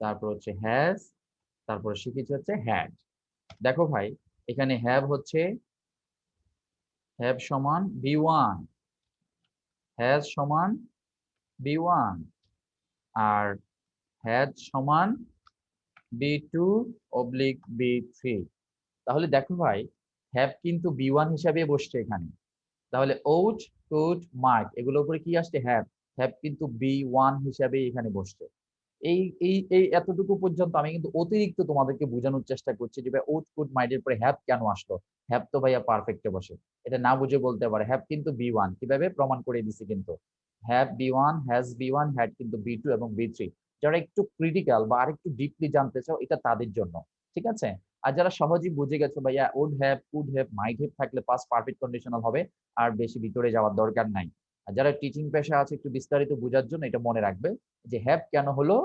তারপর হচ্ছে হ্যাজ, তারপর শিখেছি হচ্ছে হ্যাড। দেখো ভাই এখানে হ্যাভ হচ্ছে, হ্যাভ সমান বি1, হ্যাজ সমান বি1, আর হ্যাড সমান বি2 অবলিক বি3। তাহলে দেখো ভাই হ্যাভ কিন্তু বি1 হিসাবে বসছে এখানে। তাহলে ought, could, might এগুলোর উপরে কি আসছে? হ্যাভ। হ্যাভ কিন্তু বি1 হিসাবে এখানে বসছে। এই এই এই এতটুকু পর্যন্ত আমি কিন্তু অতিরিক্ত তোমাদেরকে বোঝানোর চেষ্টা করছি যে ভাই ought, could, might এর পরে হ্যাভ কেন আসলো। হ্যাভ তো ভাইয়া পারফেক্টে বসে, এটা না বুঝে বলতে পারে হ্যাভ কিন্তু বি1, কিভাবে প্রমাণ করে দিছি কিন্তু। Have B one, has B one, had কিন্তু বি2 এবং বি3। যারা একটু ক্রিটিক্যাল বা আরেকটু ডিপলি জানতে চাও এটা তাদের জন্য, ঠিক আছে? আর যারা সহজেই বুঝে গেছো ভাইয়া would have, could have, might have থাকলে পাস্ট পারফেক্ট কন্ডিশনাল হবে, আর বেশি ভিতরে যাওয়ার দরকার নাই। আর যারা টিচিং পেশা আছে একটু বিস্তারিত বোঝার জন্য এটা মনে রাখবে যে হ্যাভ কেন হলো।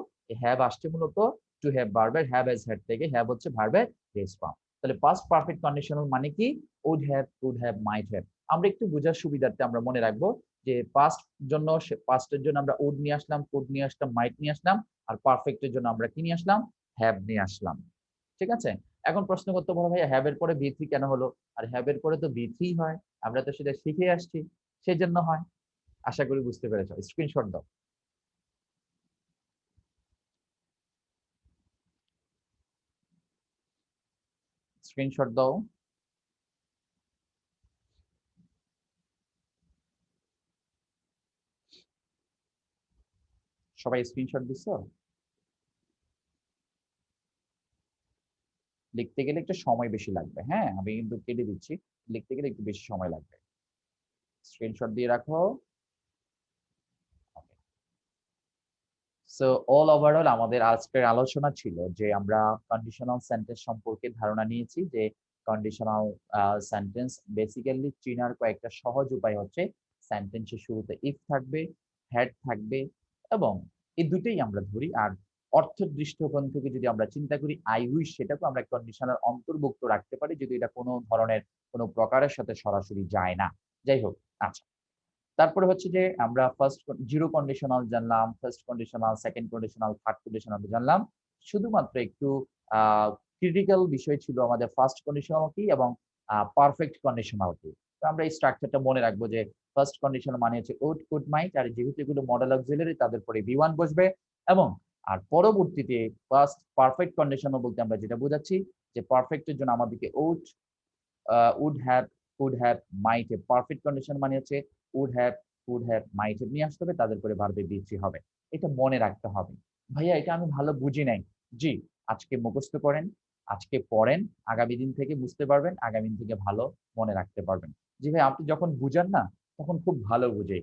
হ্যাভ আসছে মূলত টু হ্যাভ ভার্বের হ্যাভ এজ হেড থেকে, হ্যাভ হচ্ছে ভার্বের বেস ফর্ম। তাহলে পাস্ট পারফেক্ট কন্ডিশনাল মানে কি? Would have, could have, might have. আমরা একটু বোঝার সুবিধার্থে আমরা মনে রাখবো যে পাস্ট জন্য, পাস্টের জন্য আমরা উড নিয়ে আসলাম, কুড নিয়ে আসলাম, মাইট নিয়ে আসলাম, আর পারফেক্টের জন্য আমরা কি নিয়ে আসলাম? হ্যাভ নিয়ে আসলাম। ঠিক আছে? এখন প্রশ্ন করতে পারো ভাইয়া হ্যাভ এর পরে বি3 কেন হলো? আর হ্যাভ এর পরে তো বি3 হয়, আমরা তো সেটা শিখে আসছি, সেজন্য হয়। আশা করি বুঝতে পেরেছো। স্ক্রিনশট দাও, স্ক্রিনশট দাও। সবাই স্ক্রিনশট দিছো? লিখতে গেলে একটু সময় বেশি লাগবে, হ্যাঁ আমি কিন্তু কেটে দিচ্ছি, লিখতে গেলে একটু বেশি সময় লাগবে। স্ক্রিনশট দিয়ে রাখো। সো অল ওভারঅল আমাদের আজকের আলোচনা ছিল যে আমরা কন্ডিশনাল সেন্টেন্স সম্পর্কে ধারণা নিয়েছি, যে কন্ডিশনাল সেন্টেন্স বেসিক্যালি চেনার কয়েকটা সহজ উপায় হচ্ছে সেন্টেন্সের শুরুতে ইফ থাকবে, হ্যাড থাকবে, এবং এই দুটোই আমরা ধরি। আর অর্থের দৃষ্টিকোণ থেকে যদি আমরা চিন্তা করি আই উইশ, সেটাকে আমরা কন্ডিশনাল অন্তর্ভুক্ত রাখতে পারি যদি এটা কোনো ধরনের কোনো প্রকারের সাথে সরাসরি যায় না। যাই হোক, আচ্ছা তারপরে হচ্ছে যে আমরা ফার্স্ট জিরো কন্ডিশনাল জানলাম, first conditional, second conditional, third conditional জানলাম। শুধুমাত্র একটু ক্রিটিক্যাল বিষয় ছিল আমাদের ফার্স্ট কন্ডিশনাল কি এবং পারফেক্ট কন্ডিশনাল কি। তো আমরা এই স্ট্রাকচারটা মনে রাখবো যে ফার্স্ট কন্ডিশনাল মানে হচ্ছে উড, কুড, মাইট, আর যেহেতু এগুলো মডেল অক্সিলারি তাদের পরে বি ওয়ান বসবে। এবং আর পরবর্তীতে ফার্স্ট পারফেক্ট কন্ডিশনাল বলতে আমরা যেটা বোঝাচ্ছি যে পারফেক্টের জন্য আমাদেরকে would, would have, could have, might have. Perfect condition মানে হচ্ছে would have, could have, might have নিয়ে আসতে হবে, তাদের করে ভার্বে বি3 হবে। এটা মনে রাখতে হবে। ভাইয়া এটা আমি ভালো বুঝি নাই। জি, আজকে মুখস্থ করেন, আজকে পড়েন, আগামী দিন থেকে বুঝতে পারবেন, আগামী দিন থেকে ভালো মনে রাখতে পারবেন। জি ভাই, আপনি যখন বুঝান না তখন খুব ভালো বুঝে,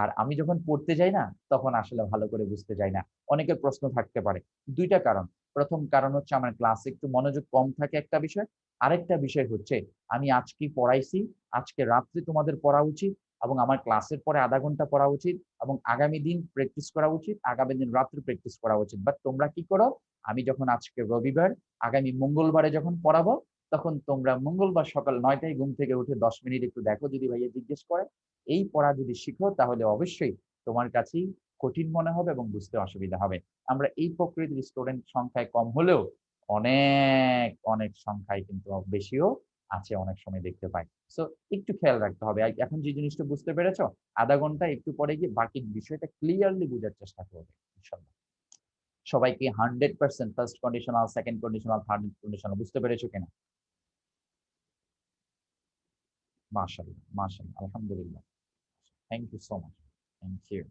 আর আমি যখন পড়তে যাই না তখন আসলে ভালো করে বুঝতে যাই না। অনেকের প্রশ্ন থাকতে পারে, দুইটা কারণ। প্রথম কারণ হচ্ছে আমার ক্লাসে একটু মনোযোগ কম থাকে একটা বিষয়, আরেকটা বিষয় হচ্ছে আমি আজকে পড়াইছি, আজকে রাত্রে তোমাদের পড়া উচিত, এবং আমার ক্লাসের পরে আধা ঘন্টা পড়া উচিত, এবং আগামী দিন প্র্যাকটিস করা উচিত, আগামী দিন রাত্রে প্র্যাকটিস করা উচিত। বাট তোমরা কি করো, আমি যখন আজকে রবিবার, আগামী মঙ্গলবারে যখন পড়াবো, তখন তোমরা মঙ্গলবার সকাল 9টায় ঘুম থেকে উঠে 10 মিনিট একটু দেখো, যদি ভাইয়া জিজ্ঞেস করে, এই পড়া যদি শিখো তাহলে অবশ্যই তোমার কাছেই কঠিন মনে হবে এবং বুঝতে অসুবিধা হবে। আমরা এই প্রকৃতির স্টুডেন্ট সংখ্যায় কম হলেও অনেক অনেক সংখ্যায় কিন্তু বেশিও আছে, অনেক সময় দেখতে পাই। সো একটু খেয়াল রাখতে হবে। এখন যে জিনিসটা বুঝতে পেরেছো, আধা ঘন্টা একটু পরে গিয়ে বাকি বিষয়টা ক্লিয়ারলি বোঝার চেষ্টা করবে ইনশাল্লাহ। সবাইকে 100% first conditional, second conditional, third conditional বুঝতে পেরেছো কিনা? মাশাআল্লাহ, মাশাআল্লাহ, আলহামদুলিল্লাহ। Thank you so much. Thank you.